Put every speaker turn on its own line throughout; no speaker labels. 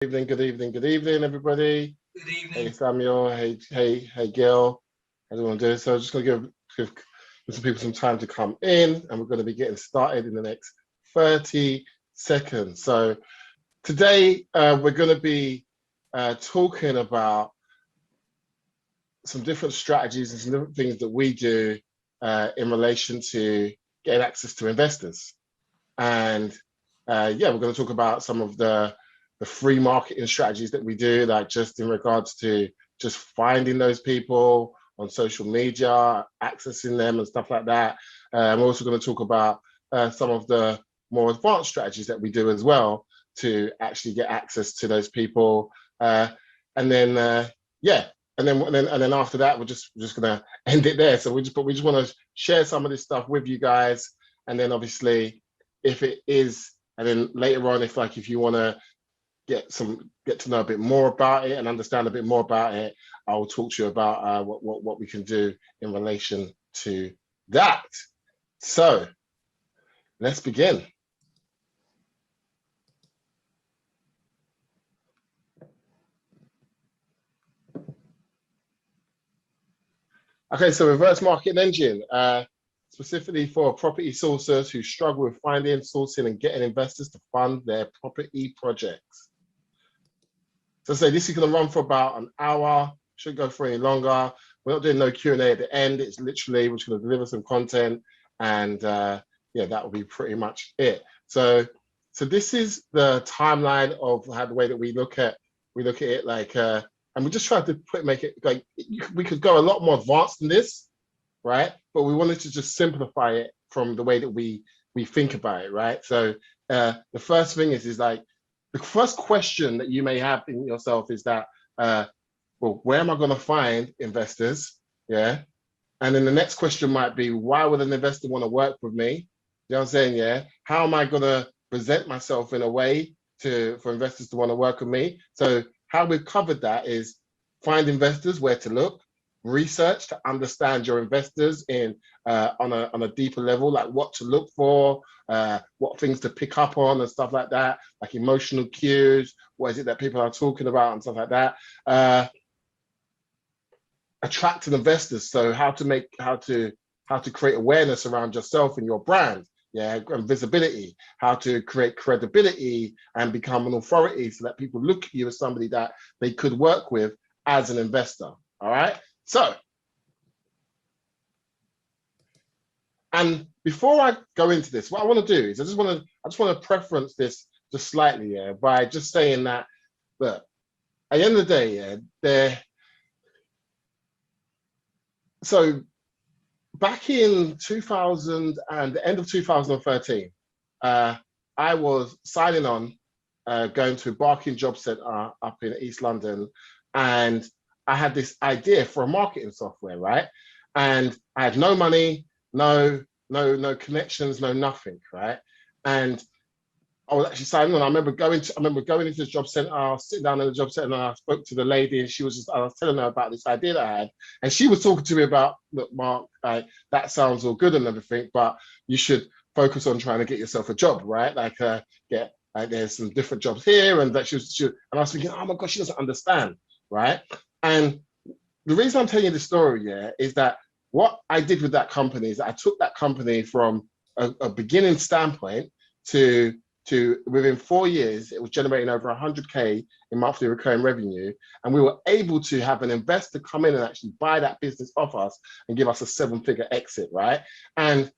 Good evening, good evening, everybody.
Good
Hey,
evening.
Samuel. Hey, Gil. How do you want to do? So, I'm just going to give some people some time to come in, and we're going to be getting started in the next 30 seconds. So, today we're going to be talking about some different strategies and some different things that we do in relation to getting access to investors. And yeah, we're going to talk about some of the free marketing strategies that we do, like just in regards to just finding those people on social media, accessing them and stuff like that. We're also going to talk about some of the more advanced strategies that we do as well to actually get access to those people. And then yeah, and then after that, we're just gonna end it there. So we just want to share some of this stuff with you guys, and then obviously if it is, and then later on, if you want to get to know a bit more about it and understand a bit more about it, I will talk to you about what we can do in relation to that. So let's begin. Okay, so reverse marketing engine, specifically for property sourcers who struggle with finding, sourcing, and getting investors to fund their property projects. So say this is going to run for about an hour, shouldn't go for any longer. We're not doing no Q&A at the end. It's literally, we're just going to deliver some content, and yeah, that will be pretty much it. So this is the timeline of how the way that we look at it, like, and we just tried to make it like we could go a lot more advanced than this, right? But we wanted to just simplify it from the way that we think about it, right? So the first thing is like, the first question that you may have in yourself is that, well, where am I going to find investors? Yeah. And then the next question might be, why would an investor want to work with me? You know what I'm saying? Yeah. How am I going to present myself in a way for investors to want to work with me? So how we've covered that is find investors, where to look, research to understand your investors in on a deeper level, like what to look for, what things to pick up on and stuff like that, like emotional cues, what is it that people are talking about and stuff like that. Attracting investors, so how to create awareness around yourself and your brand, yeah, and visibility, how to create credibility and become an authority so that people look at you as somebody that they could work with as an investor. All right. So, and before I go into this, what I want to do is I just want to preference this just slightly, yeah, by just saying that, look, at the end of the day, yeah, so back in 2000 and the end of 2013, I was signing on, going to Barking Job Centre up in East London, and I had this idea for a marketing software, right? And I had no money, no connections, no nothing, right? And I was actually signing on. I remember going into the job center, I was sitting down in the job center, and I spoke to the lady, and I was telling her about this idea that I had. And she was talking to me about, look, Mark, like, that sounds all good and everything, but you should focus on trying to get yourself a job, right? Like, get, like, there's some different jobs here. And that and I was thinking, oh my gosh, she doesn't understand, right? And the reason I'm telling you the story, yeah, is that what I did with that company is that I took that company from a beginning standpoint to within 4 years, it was generating over 100K in monthly recurring revenue. And we were able to have an investor come in and actually buy that business off us and give us a 7-figure exit, right? And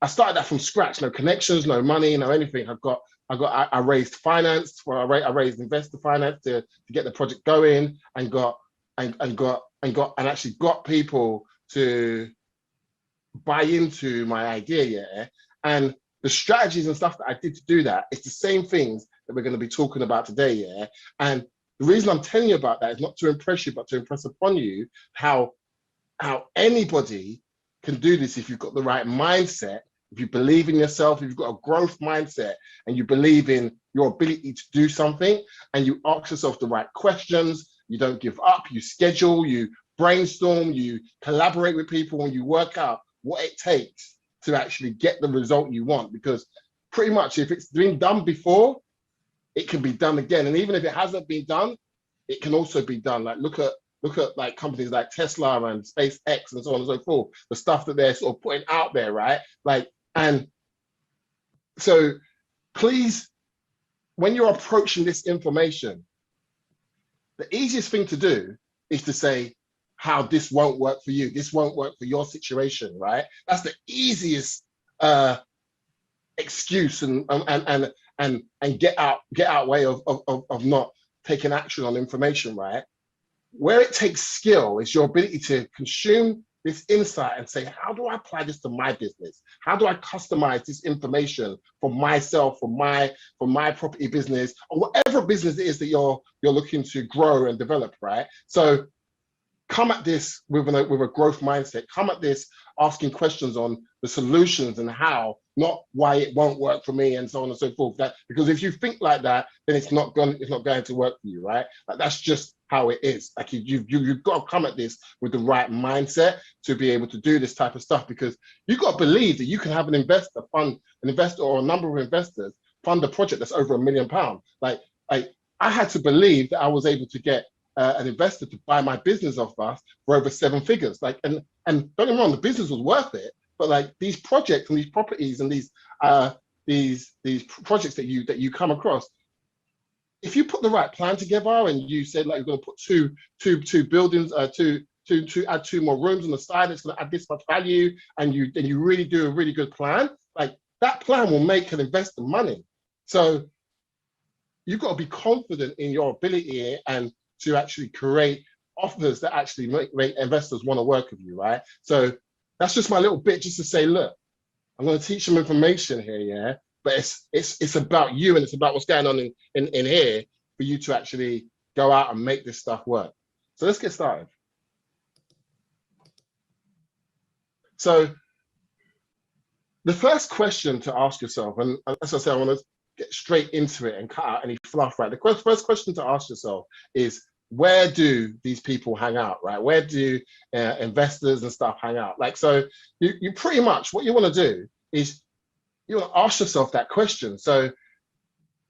I started that from scratch, no connections, no money, no anything. I raised finance, I raised investor finance to get the project going, and actually got people to buy into my idea, yeah. And the strategies and stuff that I did to do that, it's the same things that we're going to be talking about today, yeah. And the reason I'm telling you about that is not to impress you, but to impress upon you how anybody can do this if you've got the right mindset, if you believe in yourself, if you've got a growth mindset, and you believe in your ability to do something, and you ask yourself the right questions, you don't give up, you schedule, you brainstorm, you collaborate with people, and you work out what it takes to actually get the result you want. Because pretty much if it's been done before, it can be done again. And even if it hasn't been done, it can also be done. Like look at like companies like Tesla and SpaceX and so on and so forth, the stuff that they're sort of putting out there, right? Like, and so please, when you're approaching this information, the easiest thing to do is to say how this won't work for you. This won't work for your situation, right? That's the easiest excuse and get out way of not taking action on information, right? Where it takes skill is your ability to consume this insight and say, how do I apply this to my business? How do I customize this information for myself, for my property business, or whatever business it is that you're looking to grow and develop, right? So come at this with a growth mindset. Come at this asking questions on the solutions and how, not why it won't work for me and so on and so forth. Because if you think like that, then it's not going to work for you, right? Like, that's just how it is. Like you've got to come at this with the right mindset to be able to do this type of stuff, because you've got to believe that you can have an investor or a number of investors fund a project that's over £1 million. Like I had to believe that I was able to get an investor to buy my business off us for over 7 figures. Like, and don't get me wrong, the business was worth it, but like these projects and these properties and these projects that you come across, if you put the right plan together and you said like you're going to put two buildings, to add 2 more rooms on the side, it's going to add this much value, and you really do a really good plan, like that plan will make an investor money. So you've got to be confident in your ability and to actually create offers that actually make investors want to work with you, right? So that's just my little bit, just to say, look, I'm going to teach some information here, yeah, but it's about you, and it's about what's going on in here for you to actually go out and make this stuff work. So let's get started. So the first question to ask yourself, and as I say, I want to get straight into it and cut out any fluff, right? The first question to ask yourself is, where do these people hang out, right? Where do investors and stuff hang out? Like, so you pretty much, what you want to do is you want to ask yourself that question. So,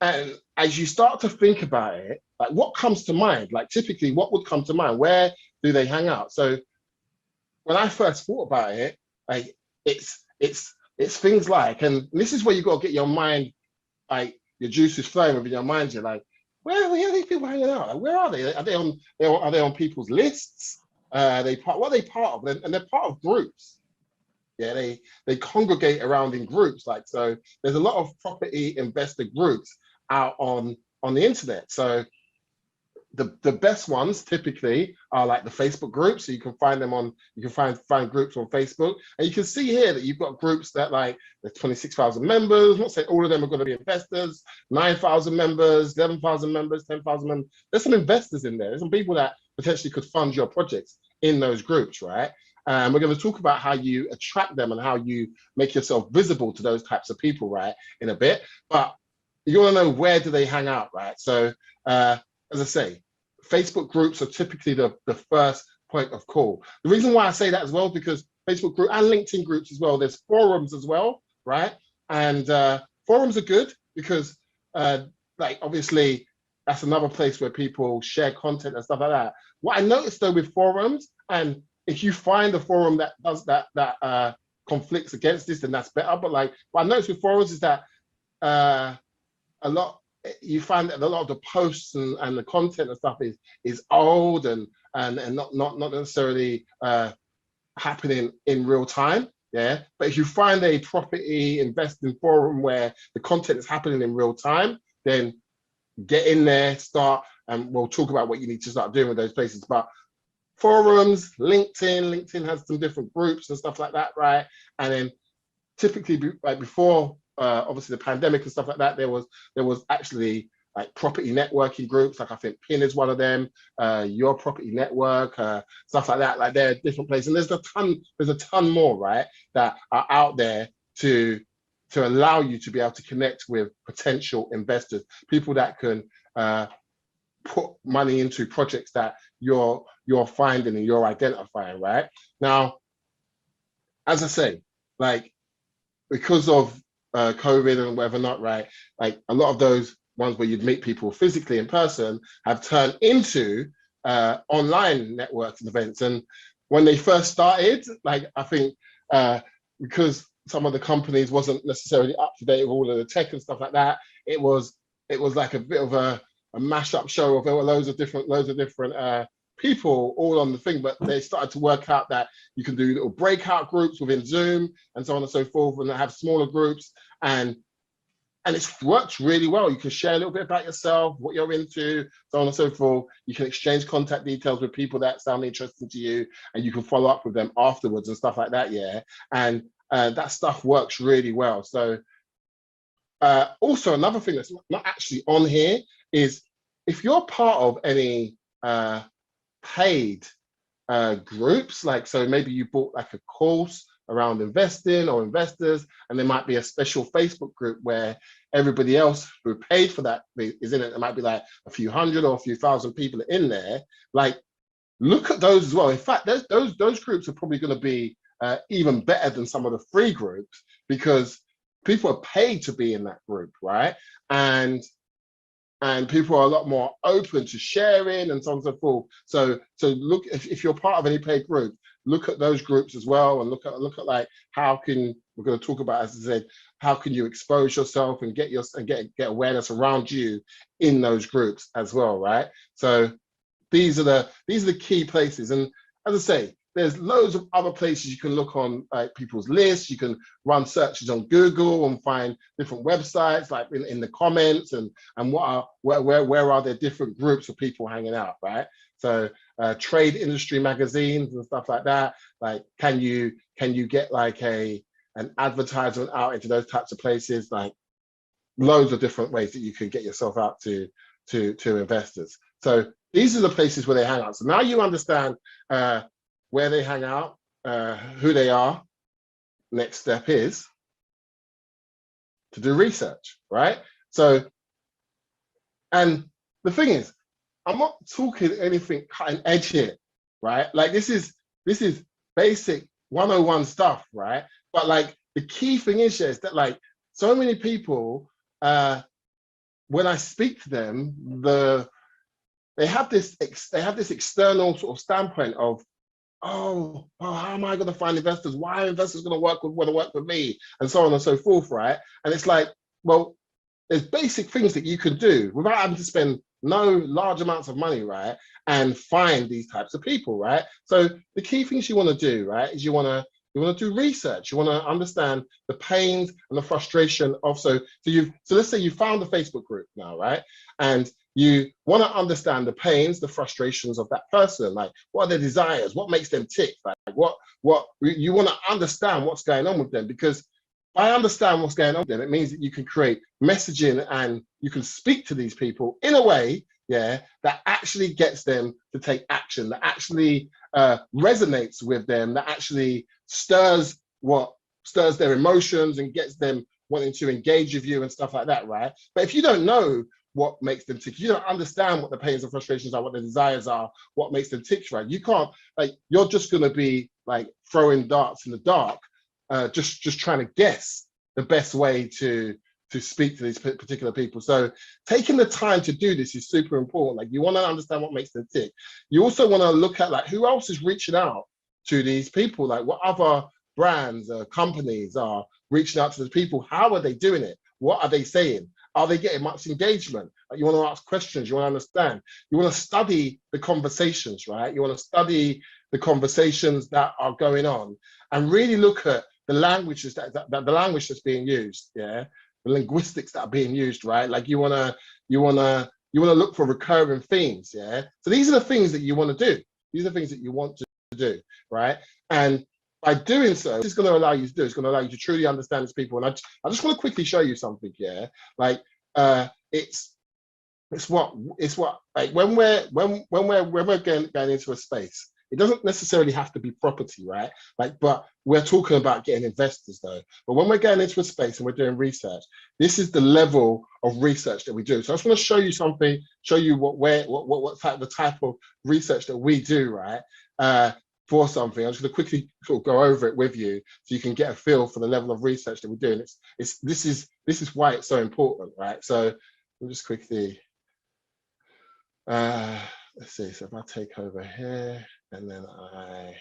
and as you start to think about it, like what comes to mind? Like typically what would come to mind? Where do they hang out? So when I first thought about it, like it's things like, and this is where you got to get your mind, like your juices flowing within your mind. You're like, where are these people hanging out? Like, where are they? Are they on people's lists? What are they part of? And they're part of groups. Yeah, they congregate around in groups. Like, so there's a lot of property investor groups out on the internet. So the best ones typically are like the Facebook groups. So you can find them on, you can find groups on Facebook, and you can see here that you've got groups that like there's 26,000 members. I'm not saying all of them are going to be investors. 9,000 members, 11,000 members, 10,000 members. There's some investors in there. There's some people that potentially could fund your projects in those groups, right? And we're going to talk about how you attract them and how you make yourself visible to those types of people, right, in a bit. But you want to know, where do they hang out, right? So as I say, Facebook groups are typically the first point of call. The reason why I say that as well, because Facebook group and LinkedIn groups as well, there's forums as well, right? And forums are good because like obviously that's another place where people share content and stuff like that. What I noticed though with forums, and if you find a forum that does that conflicts against this, then that's better. But like what I noticed with forums is that you find that a lot of the posts and the content and stuff is old and not necessarily happening in real time. Yeah, but if you find a property investing forum where the content is happening in real time, then get in there, start, and we'll talk about what you need to start doing with those places. But forums, LinkedIn has some different groups and stuff like that, right? And then typically, like before, obviously the pandemic and stuff like that, there was actually like property networking groups. Like I think PIN is one of them, Your Property Network, stuff like that. Like there are different places, and there's a ton more, right, that are out there to allow you to be able to connect with potential investors, people that can put money into projects that you're finding and you're identifying, right? Now, as I say, like because of COVID and whatever not, right, like a lot of those ones where you'd meet people physically in person, have turned into online networking events. And when they first started, like I think because some of the companies wasn't necessarily up to date with all of the tech and stuff like that, it was like a bit of a mashup show of there were loads of different people all on the thing, but they started to work out that you can do little breakout groups within Zoom and so on and so forth, and have smaller groups, and it's worked really well. You can share a little bit about yourself, what you're into, so on and so forth. You can exchange contact details with people that sound interesting to you, and you can follow up with them afterwards and stuff like that, yeah. And that stuff works really well. So also another thing that's not actually on here is if you're part of any paid groups, like, so maybe you bought like a course around investing or investors, and there might be a special Facebook group where everybody else who paid for that is in it. It might be like a few hundred or a few thousand people in there. Like, look at those as well. In fact, those groups are probably going to be even better than some of the free groups, because people are paid to be in that group, right? And people are a lot more open to sharing and so on and so forth. So look, if you're part of any paid group, look at those groups as well, and look at like how can, we're going to talk about, as I said, how can you expose yourself and get awareness around you in those groups as well, right? So these are the key places. And as I say, there's loads of other places you can look on, like people's lists. You can run searches on Google and find different websites, like in the comments, and where are there different groups of people hanging out, right? So trade industry magazines and stuff like that. Like, can you get like an advertisement out into those types of places? Like, loads of different ways that you can get yourself out to investors. So these are the places where they hang out. So now you understand where they hang out, who they are. Next step is to do research, right? So, and the thing is, I'm not talking anything cutting edge here, right? Like, this is basic 101 stuff, right? But like, the key thing is that like, so many people, when I speak to them, they have this external sort of standpoint of, oh, how am I going to find investors? Why are investors going to want to work with me? And so on and so forth, right? And it's like, well, there's basic things that you can do without having to spend no large amounts of money, right? And find these types of people, right? So the key things you want to do, right, is you want to do research. You want to understand the pains and the frustration of, so let's say you found a Facebook group now, right? And you want to understand the pains, the frustrations of that person. Like, what are their desires? What makes them tick? Like, what you want to understand what's going on with them, because by understanding what's going on with them, it means that you can create messaging and you can speak to these people in a way, yeah, that actually gets them to take action, that actually resonates with them, that actually stirs their emotions and gets them wanting to engage with you and stuff like that, right? But if you don't know what makes them tick, you don't understand what the pains and frustrations are, what the desires are, what makes them tick, right? You can't, like, you're just going to be like throwing darts in the dark, just trying to guess the best way to speak to these particular people. So taking the time to do this is super important. Like, you want to understand what makes them tick. You also want to look at, like, who else is reaching out to these people? Like, what other brands, companies are reaching out to the people? How are they doing it? What are they saying? Are they getting much engagement? Like, you want to ask questions, you want to understand. You want to study the conversations, right? You want to study the conversations that are going on and really look at the languages the language that's being used, yeah? The linguistics that are being used, right? Like, you wanna look for recurring themes, yeah? So these are the things that you want to do. These are the things that you want to do, right? And by doing so, it's going to allow you to do. It's going to allow you to truly understand these people. And I just want to quickly show you something, yeah? Like, it's what like when we're going into a space, it doesn't necessarily have to be property, right? Like, but we're talking about getting investors though. But when we're going into a space and we're doing research, this is the level of research that we do. So I just want to show you something, show you the type of research that we do, right? For something. I'm just going to quickly sort of go over it with you so you can get a feel for the level of research that we're doing. This is why it's so important, right? So we'll just quickly, let's see, so if I take over here and then I,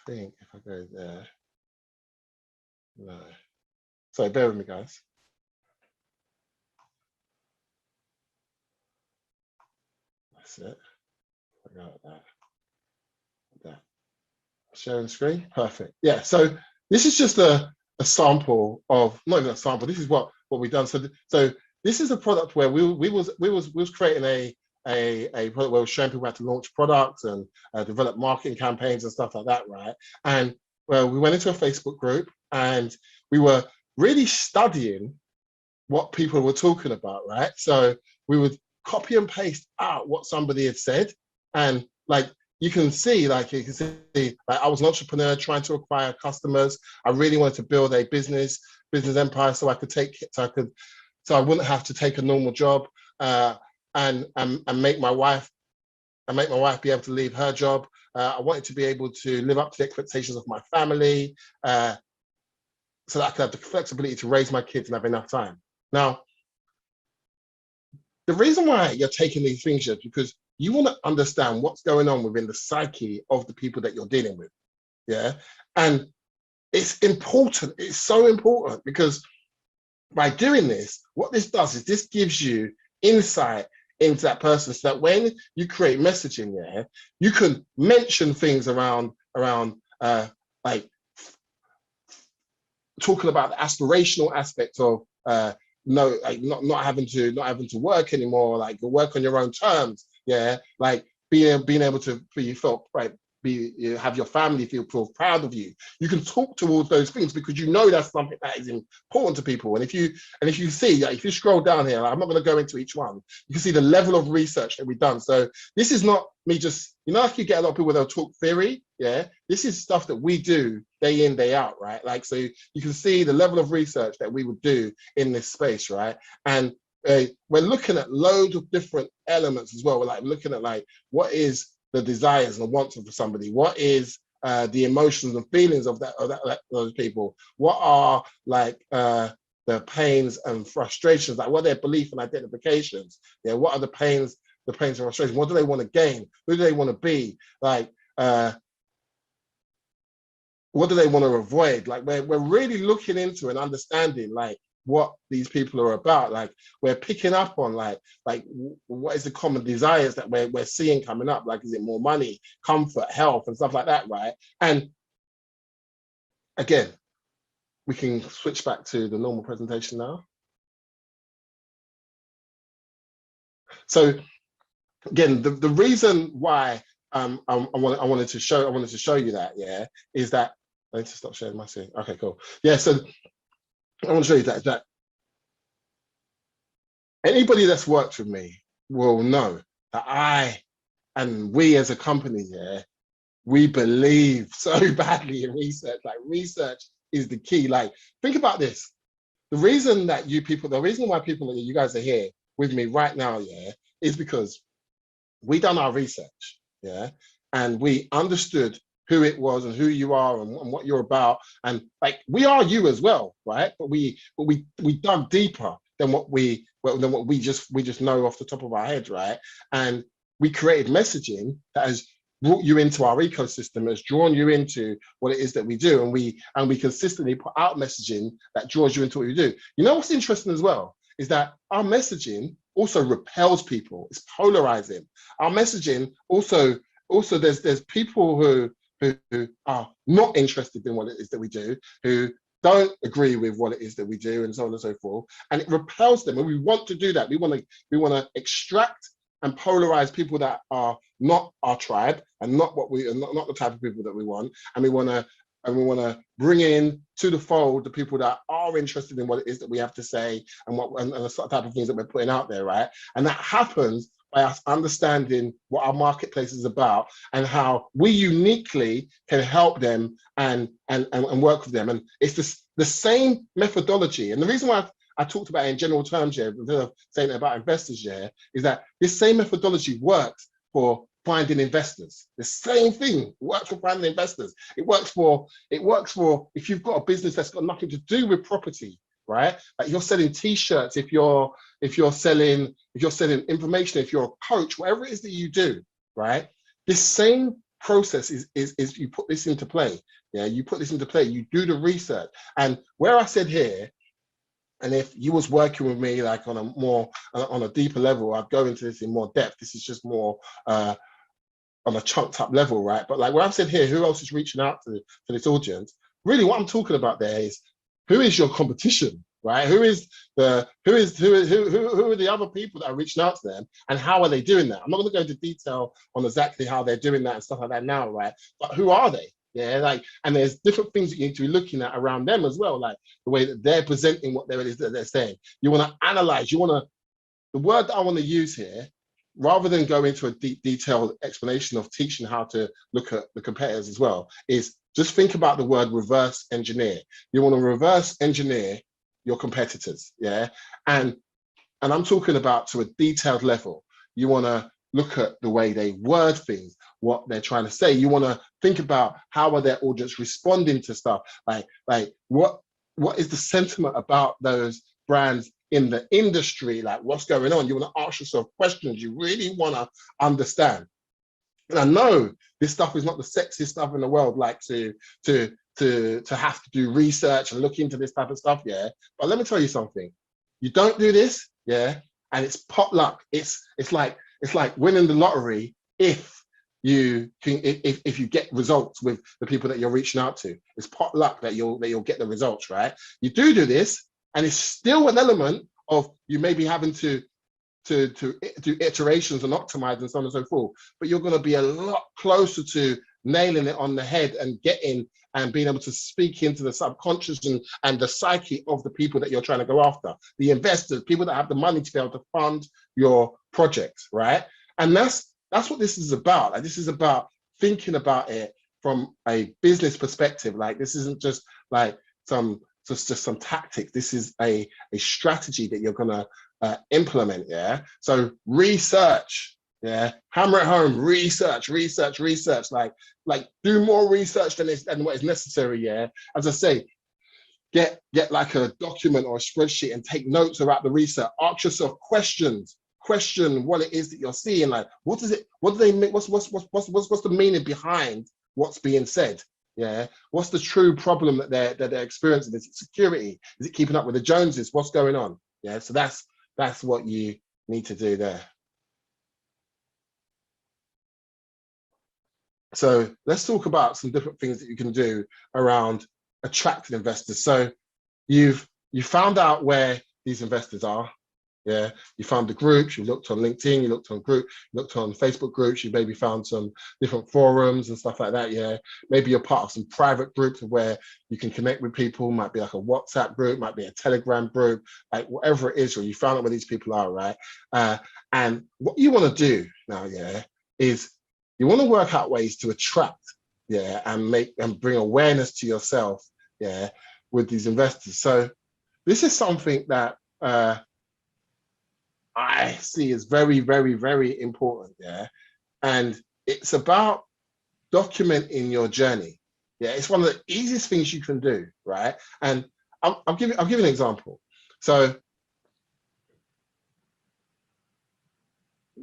think if I go there, no. Sorry, bear with me, guys. That's it. I got that. Sharing screen, perfect. Yeah, so this is just a sample of, not even a sample, this is what we've done. So this is a product where we was creating a product where we were showing people how to launch products and develop marketing campaigns and stuff like that, right? And well, we went into a Facebook group and we were really studying what people were talking about, right? So we would copy and paste out what somebody had said, and like you can see, like I was an entrepreneur trying to acquire customers. I really wanted to build a business empire so I wouldn't have to take a normal job and make my wife be able to leave her job. I wanted to be able to live up to the expectations of my family so that I could have the flexibility to raise my kids and have enough time. Now, the reason why you're taking these things is because you want to understand what's going on within the psyche of the people that you're dealing with. Yeah. And it's important. It's so important because by doing this, what this does is this gives you insight into that person so that when you create messaging, yeah, you can mention things around like talking about the aspirational aspect of not having to work anymore, like you work on your own terms, yeah, like being able to have your family feel proud of you. You can talk towards those things because you know that's something that is important to people. And if you see, like, if you scroll down here, like, I'm not going to go into each one, you can see the level of research that we've done. So this is not me just, like you get a lot of people that'll talk theory, yeah, this is stuff that we do day in, day out, right? Like, so you can see the level of research that we would do in this space, right? And we're looking at loads of different elements as well. We're like looking at like, what is the desires and the wants of somebody? What is the emotions and feelings of those people? What are like the pains and frustrations? Like, what are their belief and identifications? Yeah, what are the pains and frustrations? What do they want to gain? Who do they want to be? Like, what do they want to avoid? Like, we're really looking into and understanding like what these people are about. Like, we're picking up on like what is the common desires that we're seeing coming up? Like, is it more money, comfort, health, and stuff like that, right? And again, we can switch back to the normal presentation now. So again, the reason why I wanted to show you that, yeah, is that I need to stop sharing my screen. Okay, cool. Yeah, so I want to show you that anybody that's worked with me will know that we as a company, yeah, we believe so badly in research. Like, research is the key. Like, think about this. The reason why you guys are here with me right now, yeah, is because we done our research, yeah, and we understood who it was and who you are and what you're about, and like, we are you as well, right? But we dug deeper than what we just know off the top of our head, right? And we created messaging that has brought you into our ecosystem, has drawn you into what it is that we do, and we consistently put out messaging that draws you into what we do. You know what's interesting as well is that our messaging also repels people. It's polarizing. Our messaging also there's people who are not interested in what it is that we do, who don't agree with what it is that we do, and so on and so forth, and it repels them. And we want to do that. We want to extract and polarize people that are not our tribe and not the type of people that we want, and we want to bring in to the fold the people that are interested in what it is that we have to say and the sort of type of things that we're putting out there, right? And that happens by us understanding what our marketplace is about and how we uniquely can help them and work with them. And it's the same methodology. And the reason why I talked about it in general terms here, instead of saying about investors here, is that this same methodology works for finding investors. The same thing works for finding investors. It works for if you've got a business that's got nothing to do with property, right? Like you're selling t-shirts, if you're selling information, if you're a coach, whatever it is that you do, right? This same process is you put this into play. Yeah, you put this into play, you do the research. And where I said here, and if you was working with me like on a more on a deeper level, I'd go into this in more depth. This is just more on a chunked up level, right? But like where I've said here, who else is reaching out to this audience? Really, what I'm talking about there is who is your competition, right? Who are the other people that are reaching out to them, and how are they doing that? I'm not going to go into detail on exactly how they're doing that and stuff like that now, right? But who are they? Yeah, like, and there's different things that you need to be looking at around them as well, like the way that they're presenting what it is that they're saying. You want to analyze. The word that I want to use here, rather than go into a deep, detailed explanation of teaching how to look at the competitors as well, is just think about the word reverse engineer. You want to reverse engineer your competitors, yeah? And I'm talking about to a detailed level. You want to look at the way they word things, what they're trying to say. You want to think about how are their audience responding to stuff, like what is the sentiment about those brands in the industry, like what's going on. You want to ask yourself questions. You really want to understand. And I know this stuff is not the sexiest stuff in the world, like to have to do research and look into this type of stuff, yeah. But let me tell you something. You don't do this, yeah, and it's pot luck. It's like winning the lottery if you get results with the people that you're reaching out to. It's pot luck that you'll get the results, right? You do this, and it's still an element of you maybe having to do iterations and optimize and so on and so forth, but you're going to be a lot closer to nailing it on the head and getting and being able to speak into the subconscious and the psyche of the people that you're trying to go after, the investors, people that have the money to be able to fund your projects, right? And that's what this is about. Like, this is about thinking about it from a business perspective. Like, this isn't just like just some tactics. This is a strategy that you're gonna implement, yeah? So research, yeah? Hammer it home, research. Like do more research than what is necessary, yeah? As I say, get like a document or a spreadsheet and take notes about the research. Ask yourself questions. Question what it is that you're seeing. Like, what do they mean? What's the meaning behind what's being said? Yeah, what's the true problem that they're experiencing? Is it security? Is it keeping up with the Joneses? What's going on? Yeah, so that's what you need to do there. So let's talk about some different things that you can do around attracting investors. So you found out where these investors are. Yeah, you found the groups, you looked on LinkedIn, you looked on Facebook groups, you maybe found some different forums and stuff like that. Yeah, maybe you're part of some private groups where you can connect with people, might be like a WhatsApp group, might be a Telegram group, like whatever it is, or you found out where these people are, right? And what you want to do now, yeah, is you want to work out ways to attract, yeah, and bring awareness to yourself, yeah, with these investors. So this is something that I see is very, very, very important, yeah? And it's about documenting your journey. Yeah, it's one of the easiest things you can do, right? And I'll give you an example. So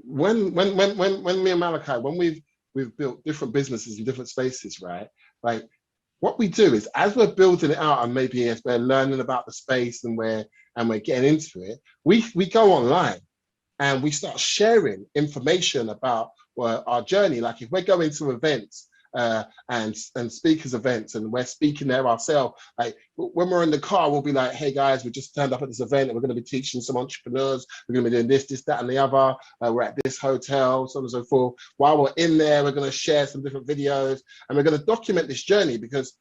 when me and Malachi, when we've built different businesses in different spaces, right? Like, what we do is, as we're building it out and maybe as we're learning about the space and we're getting into it, we go online and we start sharing information about our journey. Like if we're going to events and speakers events and we're speaking there ourselves, like when we're in the car, we'll be like, hey guys, we just turned up at this event and we're going to be teaching some entrepreneurs. We're going to be doing this, that, and the other. We're at this hotel, so on and so forth. While we're in there, we're going to share some different videos and we're going to document this journey, because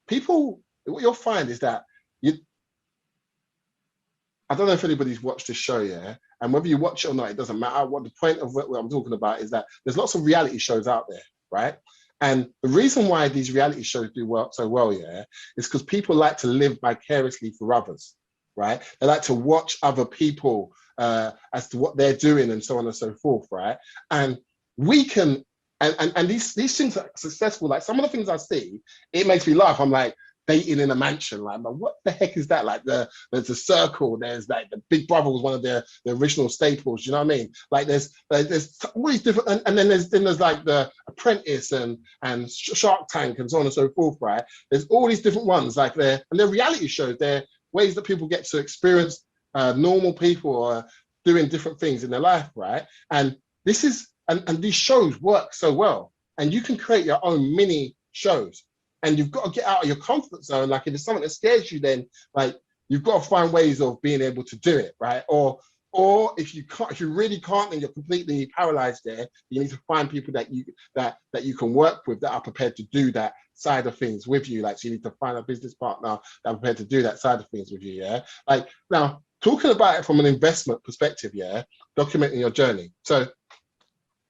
people, what you'll find is that I don't know if anybody's watched this show, yeah, and whether you watch it or not, it doesn't matter. What the point of what I'm talking about is that there's lots of reality shows out there, right? And the reason why these reality shows do so well, yeah, is because people like to live vicariously for others, right? They like to watch other people as to what they're doing and so on and so forth, right? And we can And these things are successful. Like some of the things I see, it makes me laugh. I'm like dating in a mansion. Like, what the heck is that? Like there's a circle. There's like the Big Brother was one of the original staples. You know what I mean? Like there's all these different, and then there's like the Apprentice and Shark Tank and so on and so forth. Right? There's all these different ones. Like they're reality shows. They're ways that people get to experience normal people doing different things in their life. Right? And this is and these shows work so well, and you can create your own mini shows, and you've got to get out of your comfort zone. Like if it's something that scares you, then like you've got to find ways of being able to do it, right? Or if you can't, if you really can't, then you're completely paralyzed there. You need to find people that you can work with that are prepared to do that side of things with you. Like so you need to find a business partner that are prepared to do that side of things with you. Yeah. Like now talking about it from an investment perspective, yeah, documenting your journey. So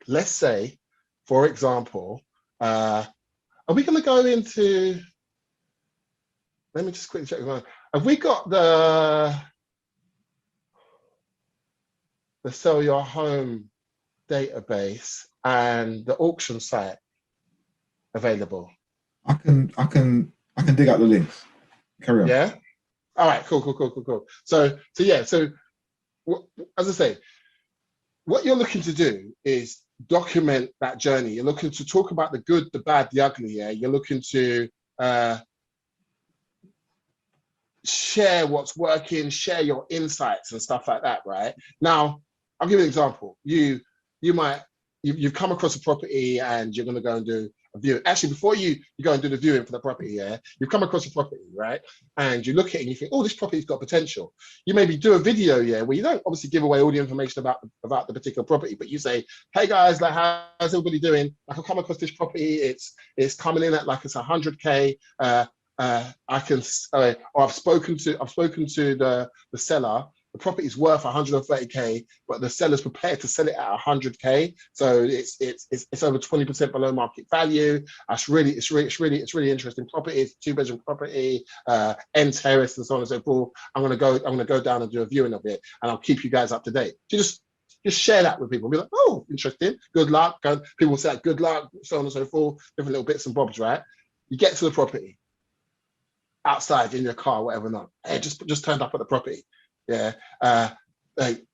let's say, for example, are we going to go into, let me just quickly check. Have we got the Sell Your Home database and the auction site available?
I can dig out the links. Carry on.
Yeah. All right. Cool. So yeah. So as I say, what you're looking to do is document that journey. You're looking to talk about the good, the bad, the ugly. Yeah. You're looking to share what's working, share your insights and stuff like that. Right now, I'll give you an example. You've come across a property and you're going to go and do a viewing. Actually, before you go and do the viewing for the property, yeah, you've come across a property, right? And you look at it and you think, oh, this property's got potential. You maybe do a video, yeah, where you don't obviously give away all the information about the particular property, but you say, hey guys, like how's everybody doing? Like I've come across this property. It's coming in at like it's 100K. I can, or I've spoken to the seller. The property is worth 130K, but the seller's prepared to sell it at 100K. So it's over 20% below market value. It's really interesting property. It's a 2-bedroom property, end terrace and so on and so forth. I'm gonna go down and do a viewing of it, and I'll keep you guys up to date. So just share that with people. Be like, oh, interesting. Good luck. People say good luck, so on and so forth. Different little bits and bobs, right? You get to the property, outside in your car, whatever not. Hey, just turned up at the property. Yeah, like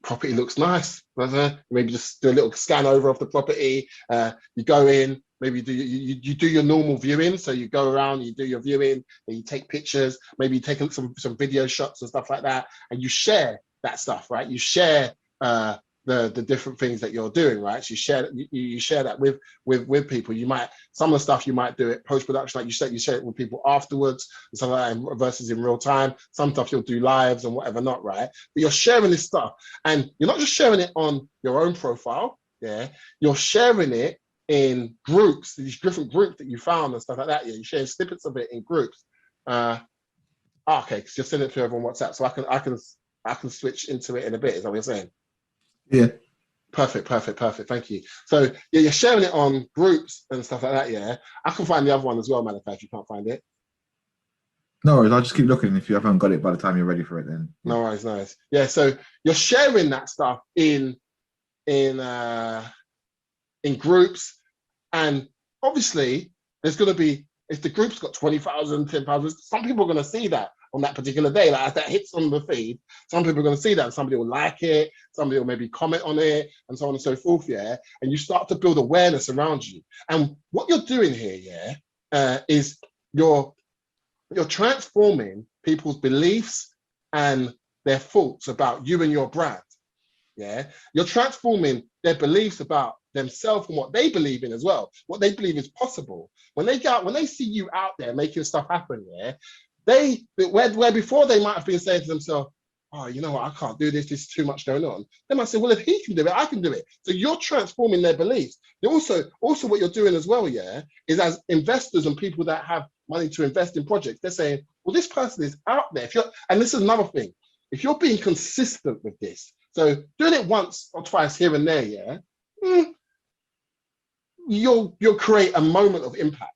property looks nice. Maybe just do a little scan over of the property. You go in, maybe you do your normal viewing. So you go around, you do your viewing, and you take pictures. Maybe you take some video shots and stuff like that, and you share that stuff, right? You share the different things that you're doing, right? So you share that with people. You might, some of the stuff you might do it post-production, like you share it with people afterwards and stuff like that, versus in real time. Some stuff you'll do lives and whatever not, right? But you're sharing this stuff, and you're not just sharing it on your own profile, yeah? You're sharing it in groups, these different groups that you found and stuff like that. Yeah, you share snippets of it in groups. Okay, because you're sending it to everyone on WhatsApp, so I can switch into it in a bit. Is that what you're saying?
Yeah.
Perfect. Thank you. So yeah, you're sharing it on groups and stuff like that. Yeah, I can find the other one as well, man. If you can't find it,
no worries. I'll just keep looking. If you haven't got it by the time you're ready for it, then
yeah. No worries, nice. Yeah, so you're sharing that stuff in groups, and obviously there's going to be, if the group's got 20,000, 10,000, some people are going to see that on that particular day, like as that hits on the feed, some people are going to see that, and somebody will like it, somebody will maybe comment on it, and so on and so forth, yeah. And you start to build awareness around you. And what you're doing here, yeah, is you're transforming people's beliefs and their thoughts about you and your brand. Yeah, you're transforming their beliefs about themselves and what they believe in as well, what they believe is possible. When they go out, when they see you out there making stuff happen, yeah, where before they might have been saying to themselves, oh, you know what, I can't do this, there's too much going on. They might say, well, if he can do it, I can do it. So you're transforming their beliefs. You're also what you're doing as well, yeah, is as investors and people that have money to invest in projects, they're saying, well, this person is out there. And this is another thing, if you're being consistent with this, so doing it once or twice here and there, yeah, you'll create a moment of impact.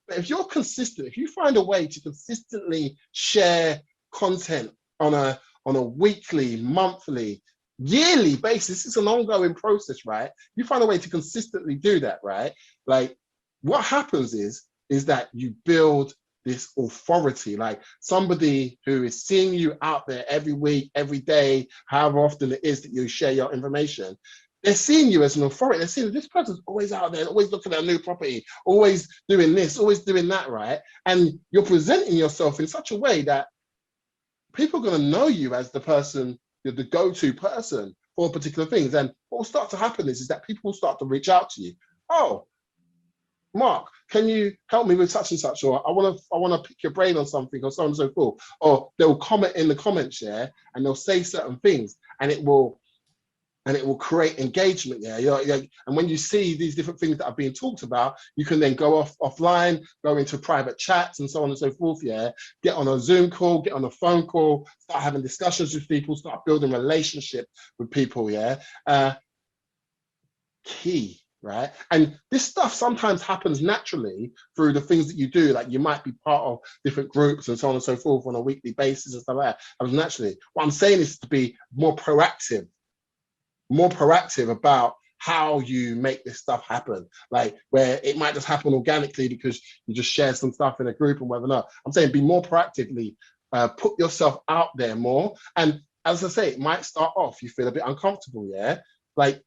But if you're consistent, if you find a way to consistently share content on a weekly, monthly, yearly basis. It's an ongoing process, right? You find a way to consistently do that, right? Like what happens is that you build this authority, like somebody who is seeing you out there every week, every day, however often it is that you share your information. They're seeing you as an authority. They're seeing this person's always out there, always looking at a new property, always doing this, always doing that, right? And you're presenting yourself in such a way that people are going to know you as the person, you're the go-to person for particular things. And what will start to happen is that people will start to reach out to you. Oh, Mark, can you help me with such and such? Or I want to pick your brain on something, or so on and so forth. Or they'll comment in the comments, yeah, and they'll say certain things, and it will create engagement. Yeah, and when you see these different things that are being talked about, you can then go offline, go into private chats and so on and so forth. Yeah, get on a Zoom call, get on a phone call, start having discussions with people, start building relationship with people. Yeah, key. Right. And this stuff sometimes happens naturally through the things that you do. Like you might be part of different groups and so on and so forth on a weekly basis and stuff like that. Happens naturally. What I'm saying is to be more proactive about how you make this stuff happen. Like where it might just happen organically because you just share some stuff in a group and whatever. Not. I'm saying be more proactively, put yourself out there more. And as I say, it might start off, you feel a bit uncomfortable. Yeah. Like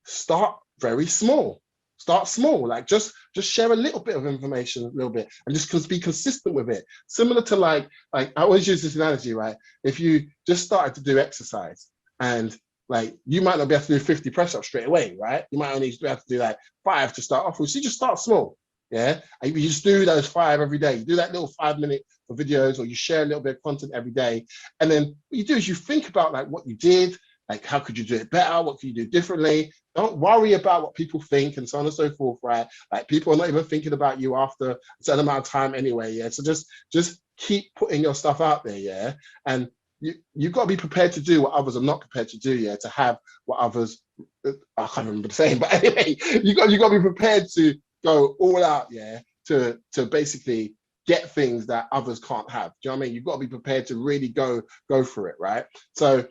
start very small. Start small, like just share a little bit of information, a little bit, and just be consistent with it. Similar to like I always use this analogy, right? If you just started to do exercise and like you might not be able to do 50 press-ups straight away, right? You might only be able to do like 5 to start off with. So you just start small, yeah? And you just do those 5 every day. You do that little 5-minute videos, or you share a little bit of content every day. And then what you do is you think about like what you did, like how could you do it better? What can you do differently? Don't worry about what people think and so on and so forth, right? Like people are not even thinking about you after a certain amount of time anyway, yeah? So just keep putting your stuff out there, yeah? And you've got to be prepared to do what others are not prepared to do, yeah? To have what others, I can't remember the saying, but anyway, you got to be prepared to go all out, yeah? To basically get things that others can't have. Do you know what I mean? You've got to be prepared to really go for it, right? So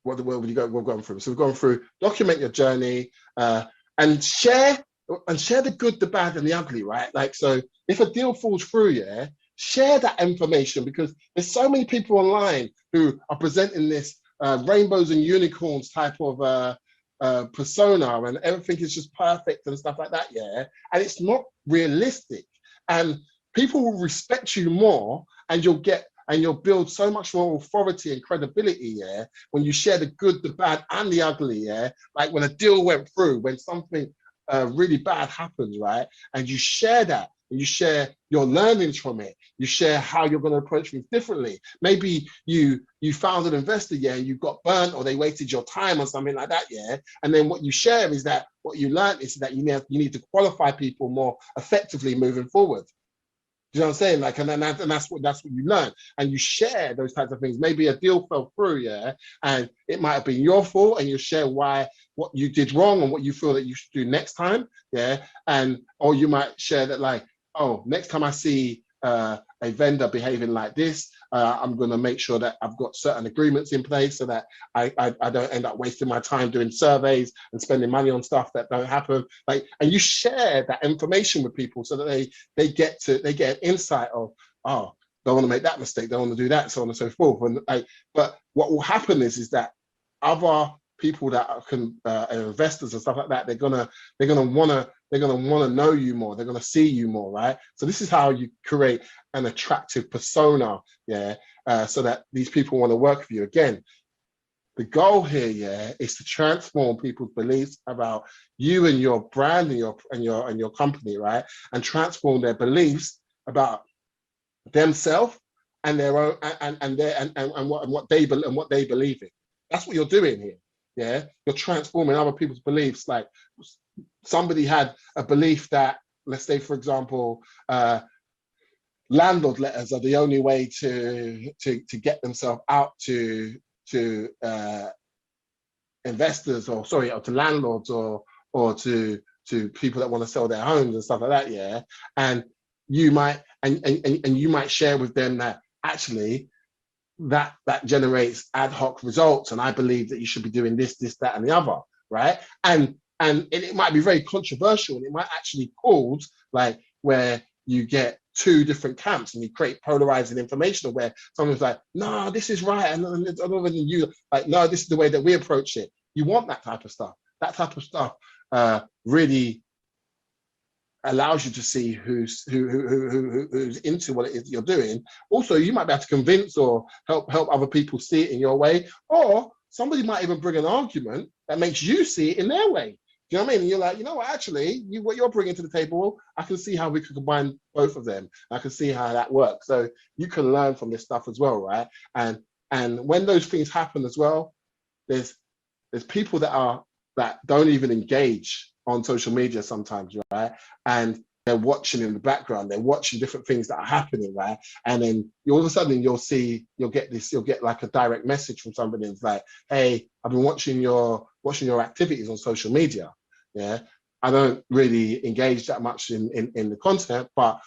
what will you go? We're going through. So we're going through. Document your journey and share the good, the bad, and the ugly. Right? Like so, if a deal falls through, yeah, share that information because there's so many people online who are presenting this rainbows and unicorns type of persona, and everything is just perfect and stuff like that. Yeah, and it's not realistic. And people will respect you more, and you'll build so much more authority and credibility, yeah, when you share the good, the bad, and the ugly, yeah. Like when a deal went through, when something really bad happens, right, and you share that, and you share your learnings from it, you share how you're going to approach things differently. Maybe you found an investor, yeah, and you got burnt, or they wasted your time or something like that, yeah. And then what you share is that what you learned is that you need to qualify people more effectively moving forward. Do you know what I'm saying? Like, and that's what you learn, and you share those types of things. Maybe a deal fell through, yeah, and it might have been your fault, and you share what you did wrong and what you feel that you should do next time, yeah, and or you might share that like, oh, next time I see a vendor behaving like this, I'm going to make sure that I've got certain agreements in place so that I don't end up wasting my time doing surveys and spending money on stuff that don't happen. Like, and you share that information with people so that they get an insight of, oh, don't want to make that mistake, don't want to do that, so on and so forth. And but what will happen is that other people that are investors and stuff like that, they're gonna want to know you more, they're gonna see you more, right? So this is how you create an attractive persona, yeah, so that these people want to work with you. Again, the goal here, yeah, is to transform people's beliefs about you and your brand and your company, right? And transform their beliefs about themselves and their own and what they believe in. That's what you're doing here. Yeah, you're transforming other people's beliefs. Like somebody had a belief that, let's say, for example, landlord letters are the only way to get themselves out to investors, or to landlords, or to people that want to sell their homes and stuff like that. Yeah, and you might and you might share with them that actually that generates ad hoc results, and I believe that you should be doing this, that, and the other, right? And it might be very controversial, and it might actually cause like where you get two different camps and you create polarizing information where someone's like, no, this is right, and other than you like, no, this is the way that we approach it. You want that type of stuff. That type of stuff really allows you to see who's into what it is you're doing. Also, you might be able to convince or help other people see it in your way, or somebody might even bring an argument that makes you see it in their way. Do you know what I mean? And you're like, you know what, actually, what you're bringing to the table, I can see how we could combine both of them. I can see how that works. So you can learn from this stuff as well, right? And when those things happen as well, there's people that don't even engage on social media sometimes, right? And they're watching in the background, they're watching different things that are happening, right? And then all of a sudden you'll get like a direct message from somebody that's like, hey, I've been watching your activities on social media. Yeah. I don't really engage that much in the content, but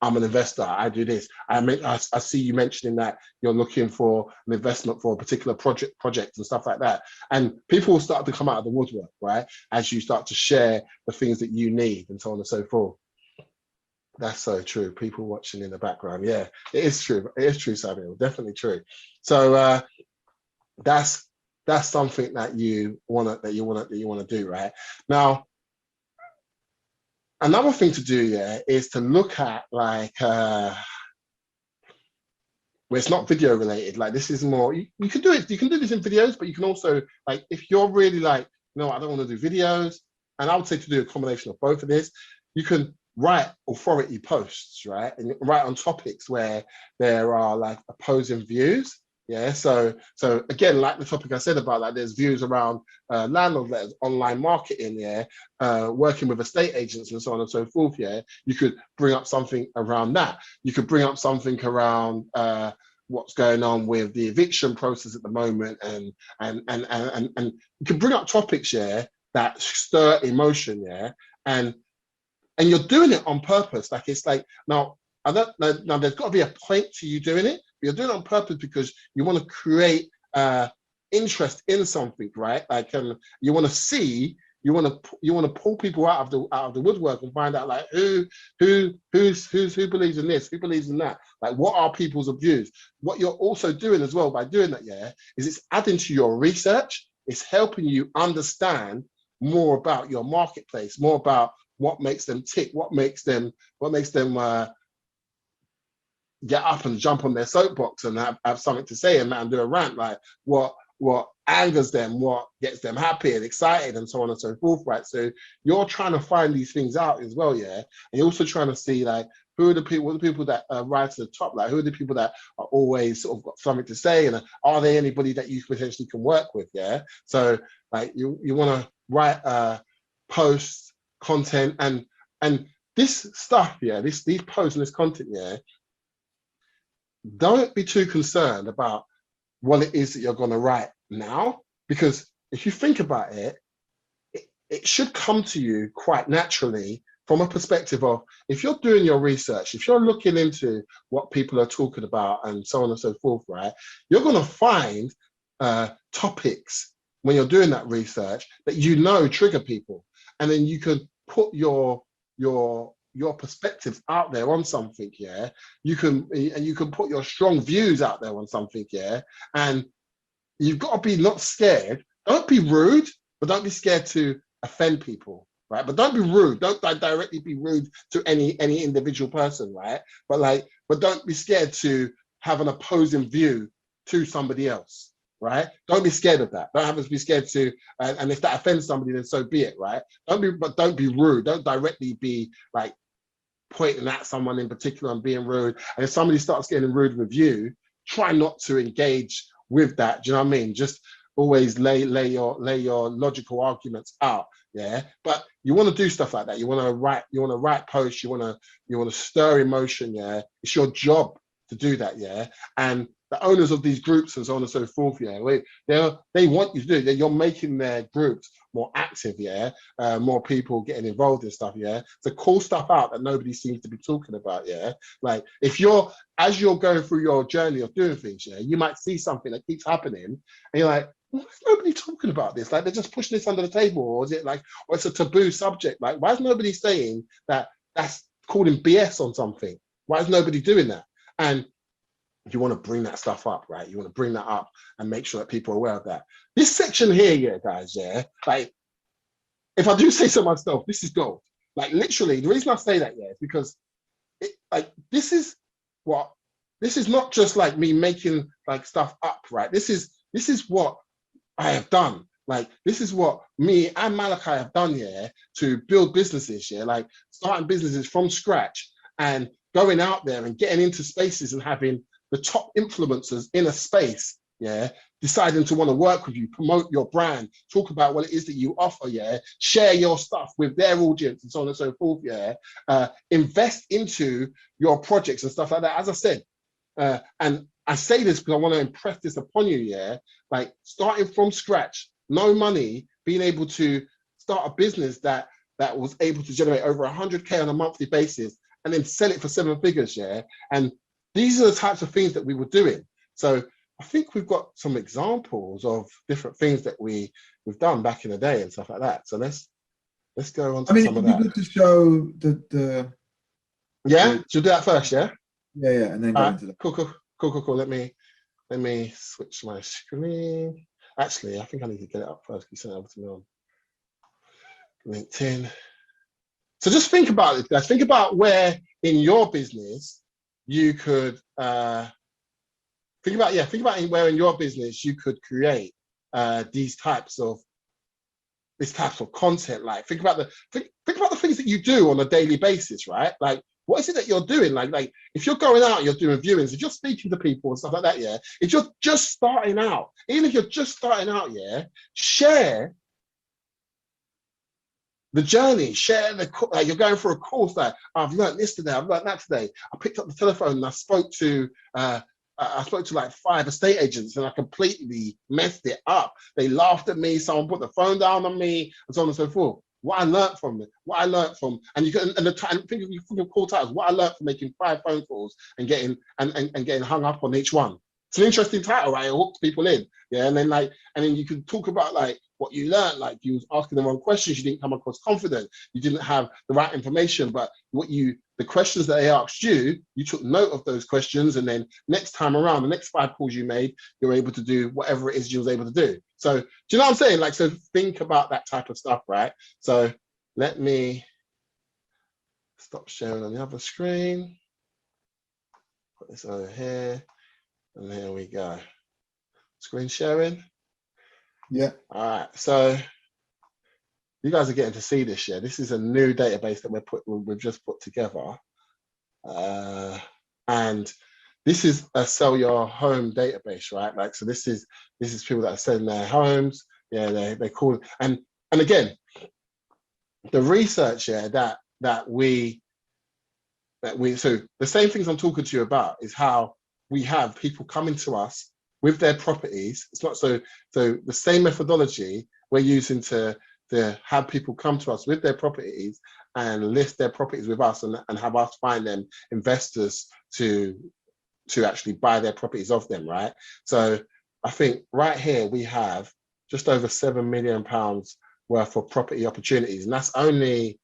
I'm an investor. I do this. I see you mentioning that you're looking for an investment for a particular project and stuff like that. And people will start to come out of the woodwork, right? As you start to share the things that you need and so on and so forth. That's so true. People watching in the background. Yeah, it is true. It is true, Samuel. Definitely true. So that's something that you wanna do, right? Now, another thing to do, yeah, is to look at like where it's not video related. Like this is more, you can do it, you can do this in videos, but you can also, like, if you're really like, no, I don't want to do videos, and I would say to do a combination of both of this, you can write authority posts, right? And write on topics where there are like opposing views. Yeah, so again, like the topic I said about, like, there's views around landlord letters, online marketing, yeah, working with estate agents and so on and so forth. Yeah, you could bring up something around that. You could bring up something around what's going on with the eviction process at the moment, and you can bring up topics, yeah, that stir emotion, yeah, and you're doing it on purpose. Like, it's like, now there's got to be a point to you doing it. You're doing it on purpose because you want to create interest in something, right? Like, you want to see, you want to pull people out of the woodwork and find out, like, who believes in this, who believes in that, like, what are people's views. What you're also doing as well by doing that, yeah, is it's adding to your research. It's helping you understand more about your marketplace, more about what makes them tick, what makes them get up and jump on their soapbox and have something to say and do a rant, like what angers them, what gets them happy and excited, and so on and so forth, right? So you're trying to find these things out as well, yeah. And you're also trying to see, like, who are the people that rise to the top, like who are the people that are always sort of got something to say, and are there anybody that you potentially can work with, yeah? So, like, you want to write posts, content, and this stuff, yeah, these posts and this content, yeah, don't be too concerned about what it is that you're going to write now, because if you think about it, it should come to you quite naturally from a perspective of, if you're doing your research, if you're looking into what people are talking about and so on and so forth, right, you're going to find topics when you're doing that research that trigger people, and then you can put your perspectives out there on something, yeah. You can put your strong views out there on something, yeah. And you've got to be not scared. Don't be rude, but don't be scared to offend people, right? But don't be rude. Don't directly be rude to any individual person, right? But don't be scared to have an opposing view to somebody else, right? Don't be scared of that. Don't have to be scared to, and if that offends somebody, then so be it, right? Don't be rude. Don't directly be like pointing at someone in particular and being rude. And if somebody starts getting rude with you, try not to engage with that. Do you know what I mean? Just always lay your logical arguments out. Yeah. But you want to do stuff like that. You want to write posts, you want to stir emotion, yeah. It's your job to do that, yeah. And the owners of these groups and so on and so forth, yeah, they want you to do it. You're making their groups more active, yeah, more people getting involved in stuff, yeah. To call stuff out that nobody seems to be talking about, yeah. Like if as you're going through your journey of doing things, yeah, you might see something that keeps happening, and you're like, why is nobody talking about this? Like they're just pushing this under the table, or is it like, or it's a taboo subject? Like, why is nobody saying that that's calling BS on something? Why is nobody doing that? And you want to bring that stuff up, right? You want to bring that up and make sure that people are aware of that. This section here, yeah, guys, yeah, like if I do say so myself, this is gold. Like literally, the reason I say that, yeah, is because this is not just like me making like stuff up, right? This is what I have done. Like this is what me and Malachi have done, yeah, to build businesses, yeah, like starting businesses from scratch and going out there and getting into spaces and having the top influencers in a space, yeah, deciding to want to work with you, promote your brand, talk about what it is that you offer, yeah, share your stuff with their audience and so on and so forth, yeah, invest into your projects and stuff like that. As I said, and I say this because I want to impress this upon you, yeah, like starting from scratch, no money, being able to start a business that was able to generate over 100K on a monthly basis and then sell it for 7 figures, yeah. And these are the types of things that we were doing. So I think we've got some examples of different things that we've done back in the day and stuff like that. So let's go on to some of that.
It'd be good to show the
yeah, should we do that first, yeah?
Yeah, and then go into the
cool. Let me switch my screen. Actually, I think I need to get it up first. You sent it over to me on LinkedIn. So just think about it, guys. Think about where in your business you could think about where in your business you could create these types of content. Like think about the things that you do on a daily basis, right? Like what is it that you're doing? Like if you're going out, you're doing viewings, if you're speaking to people and stuff like that, yeah. If you're just starting out, even if you're just starting out, yeah, share the journey, share like you're going for a course, like I've learned this today, I've learned that today. I picked up the telephone and I spoke to like 5 estate agents and I completely messed it up. They laughed at me, someone put the phone down on me, and so on and so forth. What I learned from it, and you can, and the time, think of your call titles, what I learned from making 5 phone calls and getting hung up on each one. It's an interesting title, right? It hooks people in, yeah. And then you can talk about like what you learned, like you was asking the wrong questions, you didn't come across confident, you didn't have the right information, but the questions that they asked you, you took note of those questions, and then next time around, the next 5 calls you made, you're able to do whatever it is you was able to do. So do you know what I'm saying? Like, so think about that type of stuff, right? So let me stop sharing on the other screen. Put this over here, and there we go. Screen sharing.
Yeah.
All right. So you guys are getting to see this, yeah. This is a new database that we've just put together, and this is a sell your home database, right? Like, so this is people that are selling their homes. Yeah, they call it, and again, the research, yeah, that we so the same things I'm talking to you about is how we have people coming to us with their properties. It's not so the same methodology we're using to have people come to us with their properties and list their properties with us and have us find them investors to actually buy their properties off them, right? So I think right here we have just over £7 million worth of property opportunities, and that's only,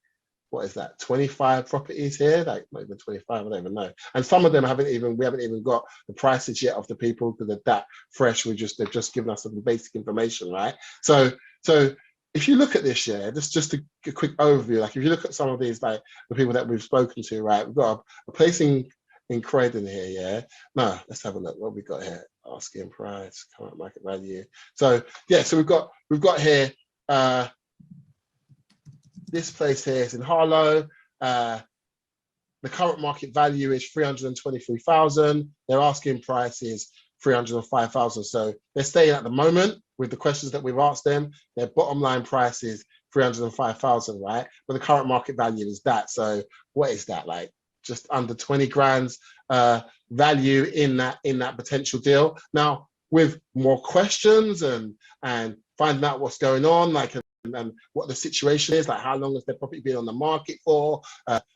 what is that, 25 properties here? Like not even 25, I don't even know. And some of them we haven't even got the prices yet of the people because they're that fresh. They've just given us some basic information, right? So if you look at this, yeah, just a quick overview, like if you look at some of these, like the people that we've spoken to, right, we've got a place in Croydon here, yeah. No, let's have a look. What we got here? Asking price, current market value. So yeah, so we've got here this place here is in Harlow. The current market value is 323,000. Their asking price is 305,000. So they're staying at the moment with the questions that we've asked them. Their bottom line price is 305,000, right? But the current market value is that. So what is that, like? Just under 20 grand value in that potential deal. Now, with more questions and finding out what's going on, like, and what the situation is, like how long has their property been on the market for,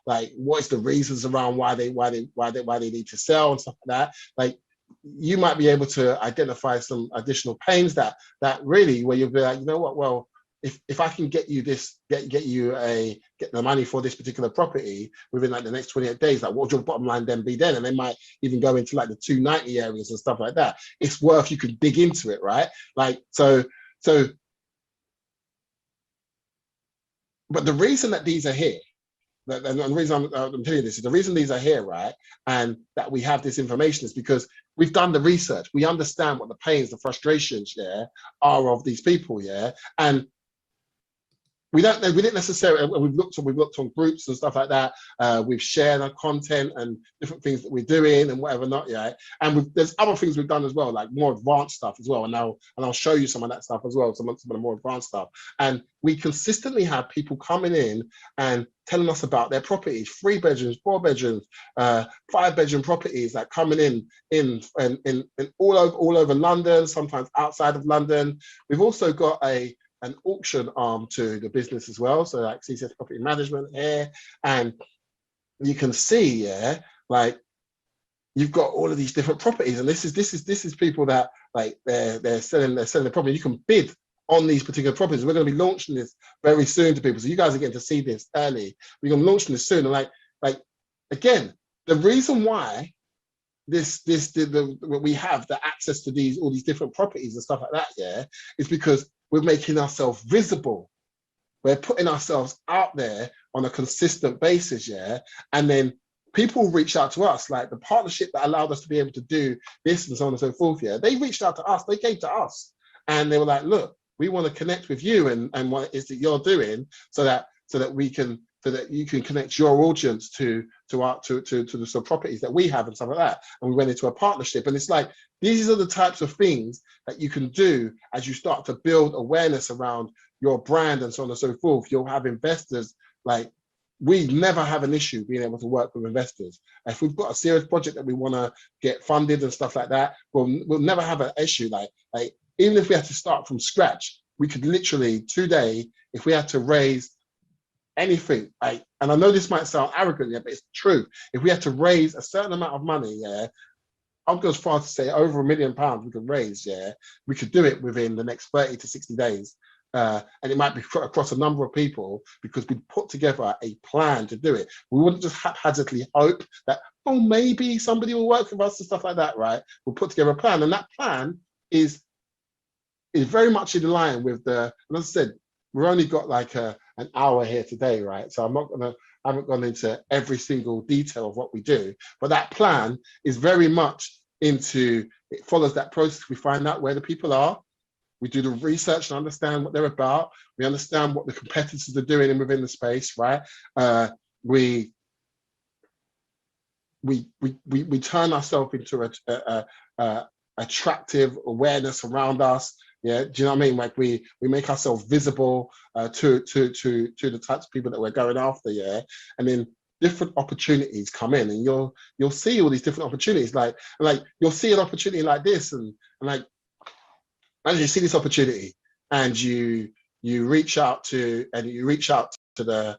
like what is the reasons around why they need to sell and stuff like that. Like, you might be able to identify some additional pains that really, where you'll be like, you know what, well, if I can get you this, get the money for this particular property within like the next 28 days, like what would your bottom line then be then? And they might even go into like the 290 areas and stuff like that. It's worth, you can dig into it, right? Like, so but the reason that these are here, and the reason I'm telling you this is the reason these are here, right? And that we have this information is because we've done the research. We understand what the pains, the frustrations, are of these people, and we didn't necessarily. We've looked on groups and stuff like that. We've shared our content and different things that we're doing and whatever not, And there's other things we've done as well, like more advanced stuff as well. And I'll show you some of that stuff as well, some of the more advanced stuff. And we consistently have people coming in and telling us about their properties, 3 bedrooms, 4 bedrooms, 5-bedroom properties, like coming in all over London, sometimes outside of London. We've also got an auction arm to the business as well, so like CCS Property Management here, and you can see, like you've got all of these different properties, and this is people that like they're selling the property. You can bid on these particular properties. We're going to be launching this very soon to people, so you guys are getting to see this early. We're going to be launching this soon, and like again, the reason why we have the access to all these different properties and stuff like that, is because we're making ourselves visible. We're putting ourselves out there on a consistent basis, and then people reach out to us, like the partnership that allowed us to be able to do this and so on and so forth. They reached out to us, they came to us, and they were like, look, we want to connect with you and what it is that you're doing, so that you can connect your audience to the sort of properties that we have and stuff like that. And we went into a partnership, and it's like, these are the types of things that you can do as you start to build awareness around your brand and so on and so forth. You'll have investors. Like, we never have an issue being able to work with investors. If we've got a serious project that we want to get funded and stuff like that, we'll never have an issue. Like even if we had to start from scratch, we could literally today, if we had to raise anything, and I know this might sound arrogant, but it's true. If we had to raise a certain amount of money, I'll go as far to say over £1 million we could raise, we could do it within the next 30 to 60 days. And it might be across a number of people, because we put together a plan to do it. We wouldn't just haphazardly hope that, oh, maybe somebody will work with us and stuff like that, right? We'll put together a plan, and that plan is very much in line with and as I said, we've only got like an hour here today, right? So I haven't gone into every single detail of what we do, but that plan is very much it follows that process. We find out where the people are. We do the research and understand what they're about. We understand what the competitors are doing within the space, right? We turn ourselves into a attractive awareness around us. Do you know what I mean? Like we make ourselves visible to the types of people that we're going after, and then different opportunities come in, and you'll see all these different opportunities. Like you'll see an opportunity like this, and like as you see this opportunity, and you reach out to the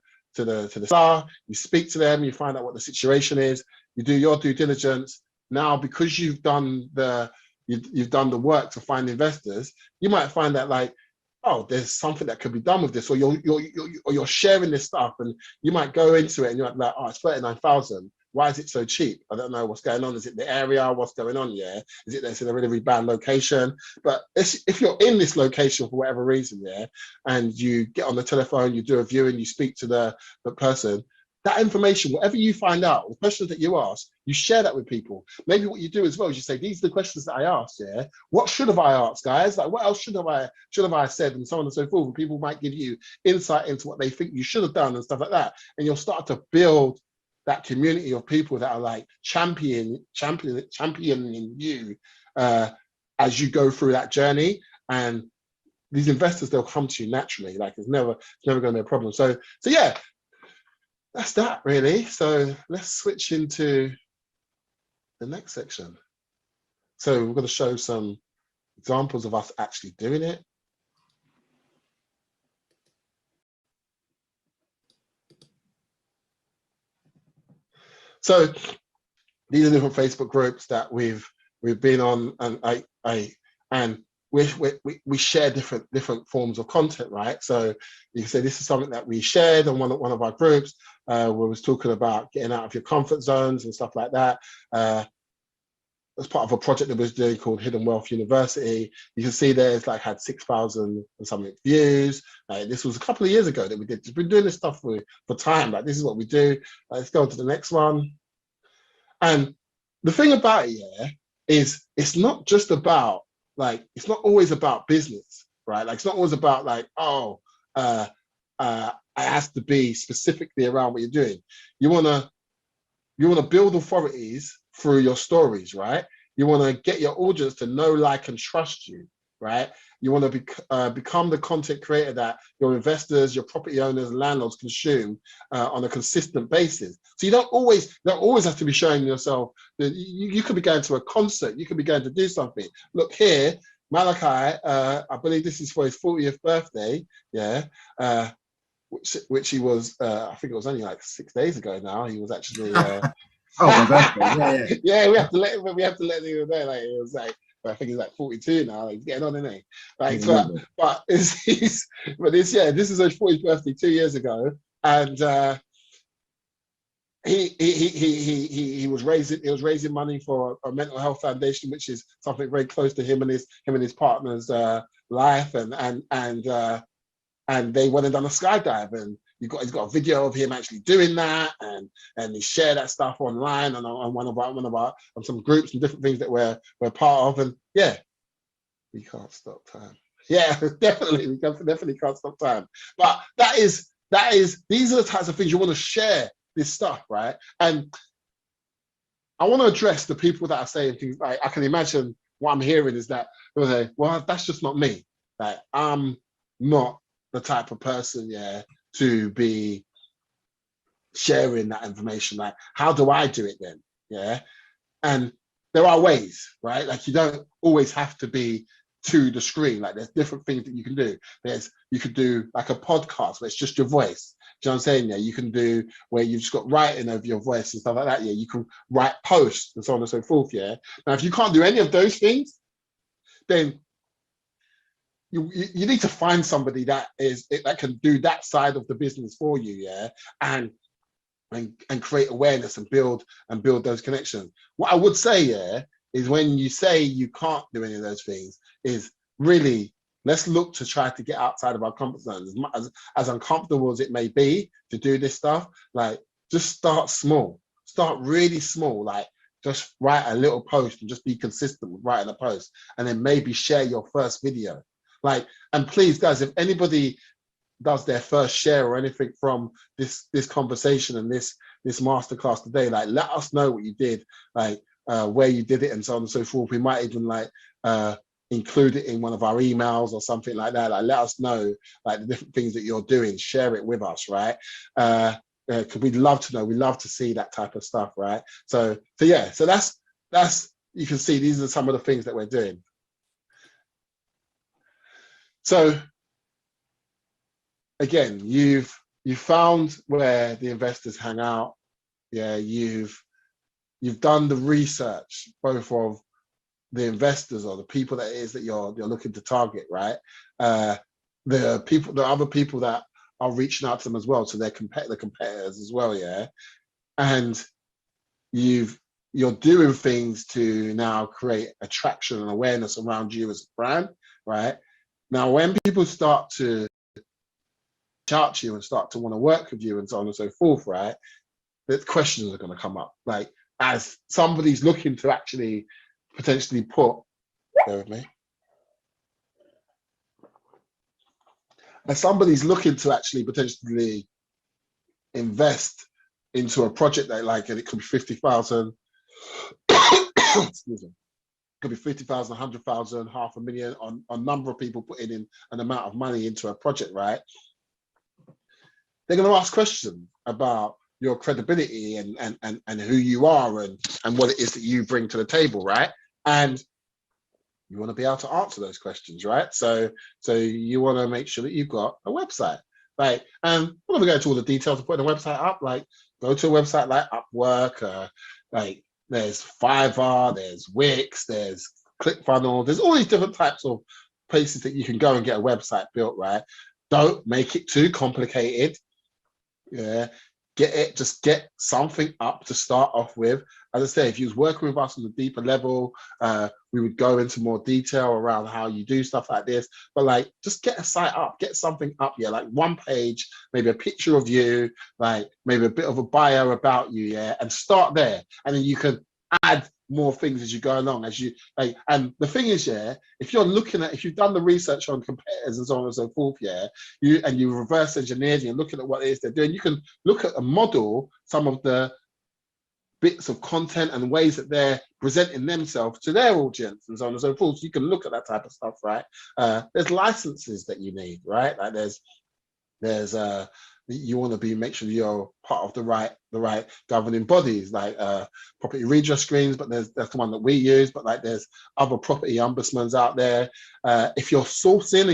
seller, you speak to them, you find out what the situation is, you do your due diligence. Now, because you've done the work to find investors, you might find that like, oh, there's something that could be done with this, or you're sharing this stuff, and you might go into it and you're like, oh, it's 39,000. Why is it so cheap? I don't know what's going on. Is it the area? What's going on? Is it that's in a really, really bad location? But if you're in this location for whatever reason, and you get on the telephone, you do a viewing, you speak to the person, that information, whatever you find out, the questions that you ask, you share that with people. Maybe what you do as well is you say, these are the questions that I asked, what should have I asked, guys? Like, what else should have I said, and so on and so forth. And people might give you insight into what they think you should have done and stuff like that. And you'll start to build that community of people that are like championing you as you go through that journey. And these investors, they'll come to you naturally. Like it's never going to be a problem. So yeah, that's that really. So let's switch into the next section. So we're going to show some examples of us actually doing it. So these are different Facebook groups that we've been on, and we share different forms of content, right? So you can say this is something that we shared on one of our groups, where we was talking about getting out of your comfort zones and stuff like that. As part of a project that we was doing called Hidden Wealth University. You can see there it's like had 6,000 and something views. This was a couple of years ago that we did. We've been doing this stuff for time. Like, this is what we do. Let's go on to the next one. And the thing about it, yeah, is it's not just about, like, it's not always about business, right? Like, it's not always about like, oh, it has to be specifically around what you're doing. You wanna build authorities through your stories, right? You want to get your audience to know, like, and trust you, right? You want to become the content creator that your investors, your property owners, landlords consume on a consistent basis. So you don't always have to be showing yourself. That you could be going to a concert, you could be going to do something. Look here, Malachi, I believe this is for his 40th birthday, yeah. Which he was, I think it was only like 6 days ago now. He was actually.
Oh, my birthday. Yeah.
Yeah, we have to let him know. Like, it was like, I think he's like 42 now. Like, he's getting on, isn't he? Like, but this is his 40th birthday 2 years ago, and he was raising money for a mental health foundation, which is something very close to him and his partner's life, and they went and done a skydive, and he's got a video of him actually doing that, and he shared that stuff online and on one of our on some groups and different things that we're part of. And yeah, we can't stop time. Yeah, definitely, we definitely can't stop time. But that is these are the types of things you want to share this stuff, right? And I want to address the people that are saying things like, I can imagine what I'm hearing is that they'll say, well, that's just not me. Like, I'm not the type of person, yeah, to be sharing that information. Like, how do I do it then? Yeah. And there are ways, right? Like, you don't always have to be to the screen. Like, there's different things that you can do. You could do like a podcast where it's just your voice. Do you know what I'm saying? Yeah, you can do where you've just got writing over your voice and stuff like that. Yeah, you can write posts and so on and so forth. Yeah. Now, if you can't do any of those things, then you need to find somebody that can do that side of the business for you, yeah, and create awareness and build those connections. What I would say, yeah, is when you say you can't do any of those things, is really, let's look to try to get outside of our comfort zone. As uncomfortable as it may be to do this stuff, like, just start small, start really small, like, just write a little post and just be consistent with writing a post, and then maybe share your first video. Like, and please, guys, if anybody does their first share or anything from this conversation and this masterclass today, like, let us know what you did, like, where you did it and so on and so forth. We might even like include it in one of our emails or something like that. Like, let us know, like, the different things that you're doing. Share it with us, right? Because we'd love to know. We love to see that type of stuff, right? So yeah. So that's you can see these are some of the things that we're doing. So again, you've found where the investors hang out. Yeah, you've done the research, both of the investors or the people that it is that you're looking to target, right? The other people that are reaching out to them as well, so they're the competitors as well, yeah. And you're doing things to now create attraction and awareness around you as a brand, right? Now, when people start to shout you and start to want to work with you and so on and so forth, right, the questions are going to come up. Like, as somebody's looking to actually potentially bear with me. As somebody's looking to actually potentially invest into a project that, like, and it could be 50,000, excuse me, could be 50,000, 100,000, 500,000, on a number of people putting in an amount of money into a project, right? They're going to ask questions about your credibility and who you are and and what it is that you bring to the table, right? And you want to be able to answer those questions, right? So you want to make sure that you've got a website. Like, I'm not gonna go into all the details of putting a website up. Like, go to a website like Upwork, like there's Fiverr, there's Wix, there's ClickFunnels, there's all these different types of places that you can go and get a website built, right? Don't make it too complicated. Yeah, just get something up to start off with. As I say, if you was working with us on a deeper level, we would go into more detail around how you do stuff like this. But like, just get a site up, get something up, yeah, like one page, maybe a picture of you, like maybe a bit of a bio about you, yeah, and start there. And then you can add more things as you go along, as you like. And the thing is, yeah, if you've done the research on competitors and so on and so forth, yeah, you reverse engineered and you're looking at what it is they're doing, you can look at a model, some of the bits of content and ways that they're presenting themselves to their audience and so on and so forth. So you can look at that type of stuff, right? There's licenses that you need, right? Like there's you want to make sure you're part of the right governing bodies, like property redress screens, but that's the one that we use, but like there's other property ombudsmans out there. If you're sourcing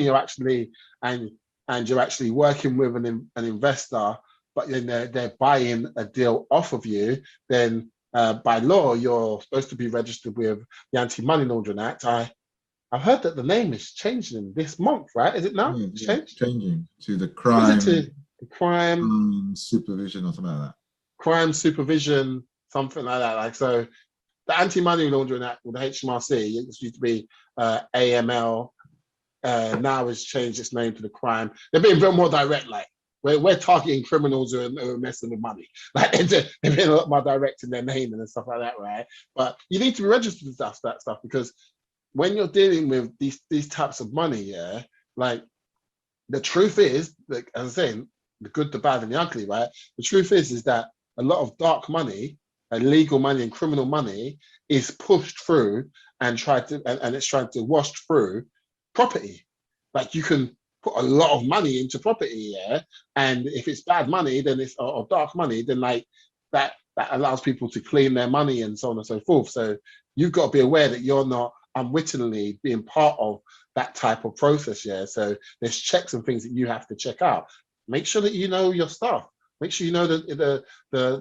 and you're actually working with an investor, but then they're buying a deal off of you, then by law you're supposed to be registered with the Anti-Money Laundering Act. I've heard that the name is changing this month, right? Is it now?
Yeah,
It's changed?
changing to the
What is it to the
crime supervision or something like that.
crime supervision, something like that. Like, so the Anti-Money Laundering Act with the HMRC, it used to be AML, now has changed its name to the crime. They're being very more direct, like we're targeting criminals who are messing with money. Like they're being a lot more direct in their name and stuff like that, right? But you need to be registered with that stuff, because when you're dealing with these types of money, yeah, like the truth is, like as I'm saying, the good, the bad, and the ugly, right? The truth is that a lot of dark money, illegal money, and criminal money is pushed through and it's trying to wash through property. Like, you can put a lot of money into property, yeah, and if it's bad money, then it's or dark money, then like that allows people to clean their money and so on and so forth. So you've got to be aware that you're not unwittingly being part of that type of process, yeah. So there's checks and things that you have to check out. Make sure that you know your stuff. Make sure you know the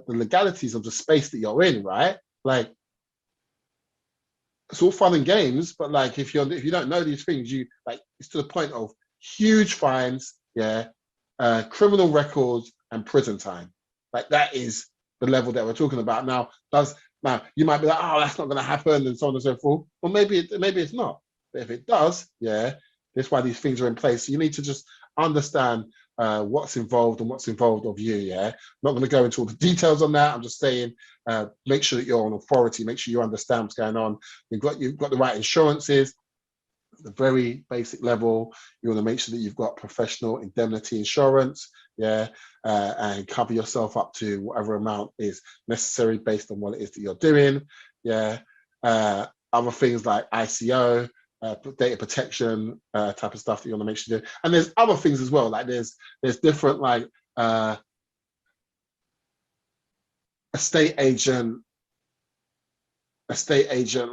legalities of the space that you're in, right? Like, it's all fun and games, but like if you don't know these things, you like, it's to the point of huge fines, yeah, criminal records and prison time. Like, that is the level that we're talking about. Now you might be like, oh, that's not going to happen, and so on and so forth. Well, maybe it's not. But if it does, yeah, that's why these things are in place. So you need to just understand what's involved and what's involved of you. Yeah, I'm not going to go into all the details on that. I'm just saying, make sure that you're on authority. Make sure you understand what's going on. You've got the right insurances. The very basic level, you want to make sure that you've got professional indemnity insurance, yeah, and cover yourself up to whatever amount is necessary based on what it is that you're doing, yeah. Other things like ICO, data protection type of stuff that you want to make sure you do. And there's other things as well, like there's different like estate agent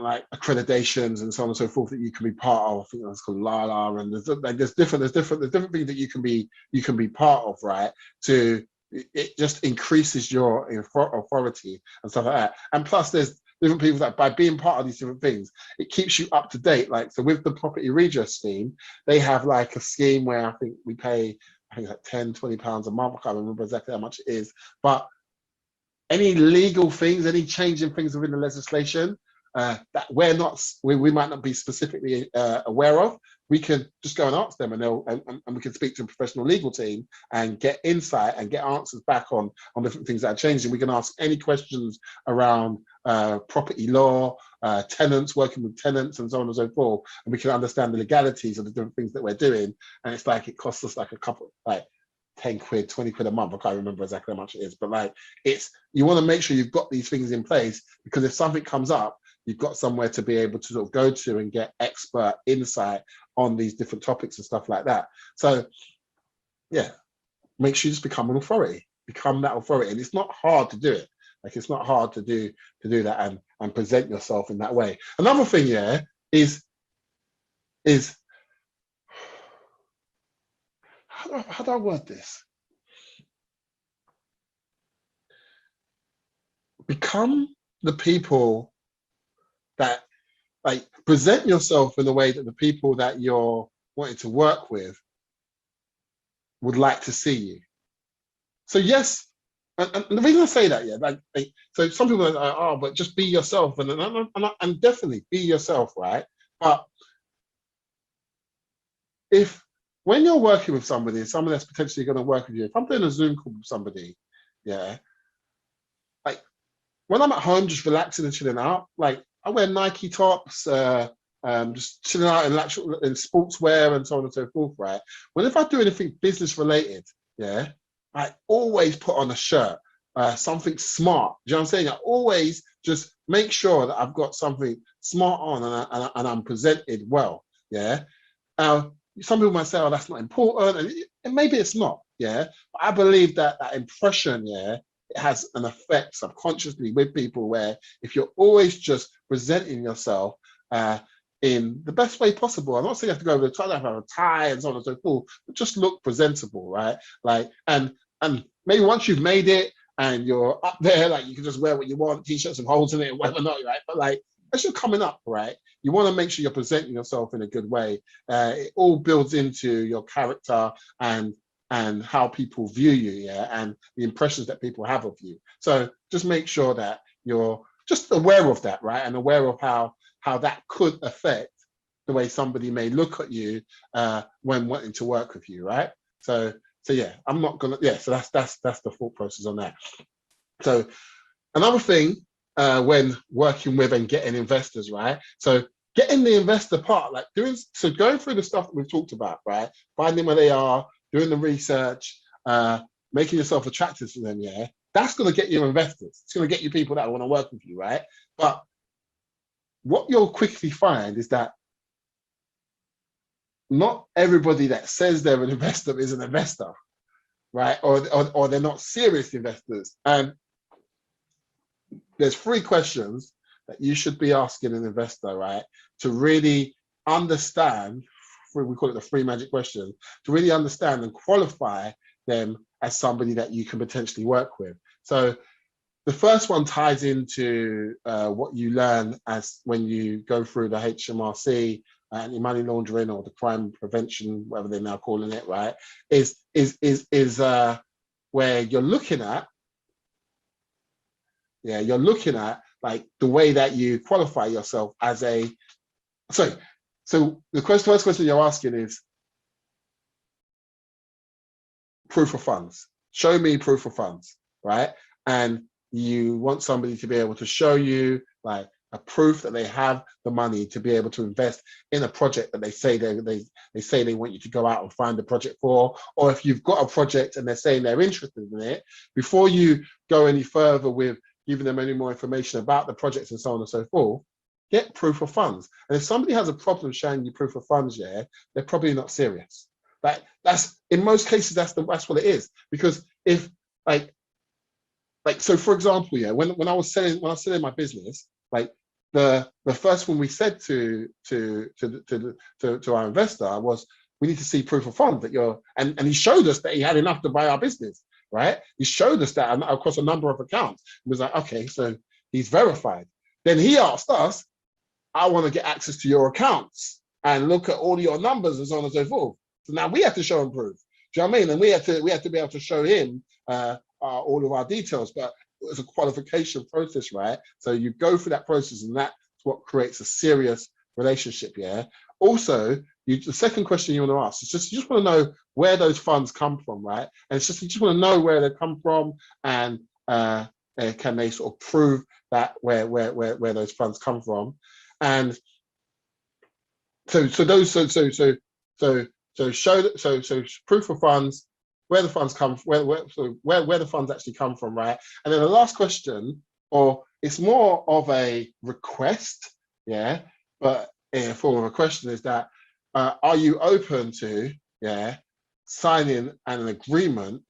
like accreditations and so on and so forth that you can be part of. I think that's called LALA, and there's different things that you can be part of, right? It just increases your authority and stuff like that. And plus, there's different people that by being part of these different things, it keeps you up to date. Like, so with the property redress scheme, they have like a scheme where I think we pay, I think like £10-20 a month. I can't remember exactly how much it is, but any legal things, any changing things within the legislation that we might not be specifically aware of, we can just go and ask them, and we can speak to a professional legal team and get insight and get answers back on different things that are changing. We can ask any questions around property law, tenants, working with tenants, and so on and so forth, and we can understand the legalities of the different things that we're doing. And it's like, it costs us like a couple, like 10 quid, 20 quid a month. I can't remember exactly how much it is, but like, you want to make sure you've got these things in place, because if something comes up, you've got somewhere to be able to sort of go to and get expert insight on these different topics and stuff like that. So yeah, make sure you just become an authority, become that authority. And it's not hard to do it. Like it's not hard to do that and present yourself in that way. Another thing, yeah, is how do I word this? Become the people that, like, present yourself in a way that the people that you're wanting to work with would like to see you. So yes, and the reason I say that, yeah, like so some people are like, oh, but just be yourself, and definitely be yourself, right? But if when you're working with somebody that's potentially going to work with you, if I'm doing a Zoom call with somebody, yeah, like when I'm at home just relaxing and chilling out, like I wear Nike tops, just chilling out in sportswear and so on and so forth, right? If I do anything business related, yeah, I always put on a shirt, something smart. Do you know what I'm saying? I always just make sure that I've got something smart on and I'm presented well, yeah. Some people might say, oh, that's not important, and maybe it's not, yeah. But I believe that that impression, yeah, it has an effect subconsciously with people where if you're always just presenting yourself in the best way possible, I'm not saying you have to go over the top, have a tie and so on and so forth, but just look presentable, right? Like, and maybe once you've made it and you're up there, like you can just wear what you want, t-shirts and holes in it and whatever not, right? But like, as you're coming up, right, you want to make sure you're presenting yourself in a good way. It all builds into your character and how people view you, yeah, and the impressions that people have of you. So just make sure that you're just aware of that, right, and aware of how that could affect the way somebody may look at you when wanting to work with you, right? So yeah, I'm not gonna, yeah. So that's the thought process on that. So another thing when working with and getting investors, right? So getting the investor part, like going through the stuff that we've talked about, right? Finding where they are, doing the research, making yourself attractive to them, yeah. That's going to get you investors. It's going to get you people that want to work with you, right? But what you'll quickly find is that not everybody that says they're an investor is an investor, right? Or they're not serious investors. And there's 3 questions that you should be asking an investor, right? To really understand, we call it the 3 magic questions, to really understand and qualify them as somebody that you can potentially work with. So the first one ties into what you learn as when you go through the HMRC, anti-money laundering, or the crime prevention, whatever they're now calling it, right? Is where you're looking at, yeah, you're looking at like the way that you qualify yourself as a, sorry. So the first question you're asking is proof of funds. Show me proof of funds, right? And you want somebody to be able to show you like a proof that they have the money to be able to invest in a project that they say they want you to go out and find a project for, or if you've got a project and they're saying they're interested in it, before you go any further with giving them any more information about the projects and so on and so forth, get proof of funds. And if somebody has a problem showing you proof of funds, yeah, they're probably not serious. Like that's in most cases that's what it is. Because if like so for example, yeah, when I was selling my business, like the first one we said to our investor was, we need to see proof of funds that you're, and he showed us that he had enough to buy our business, right? He showed us that across a number of accounts. He was like, okay, so he's verified. Then he asked us, I want to get access to your accounts and look at all your numbers and so on and so forth. So now we have to show him proof. Do you know what I mean? And we have to be able to show him all of our details, but it's a qualification process, right? So you go through that process, and that's what creates a serious relationship. Yeah. Also, the second question you want to ask is just, you just want to know where those funds come from, right? And it's just, you just want to know where they come from, and can they sort of prove that where those funds come from. And so proof of funds, where the funds come, where the funds actually come from, right? And then the last question, or it's more of a request, yeah, but in a form of a question, is that are you open to, yeah, signing an agreement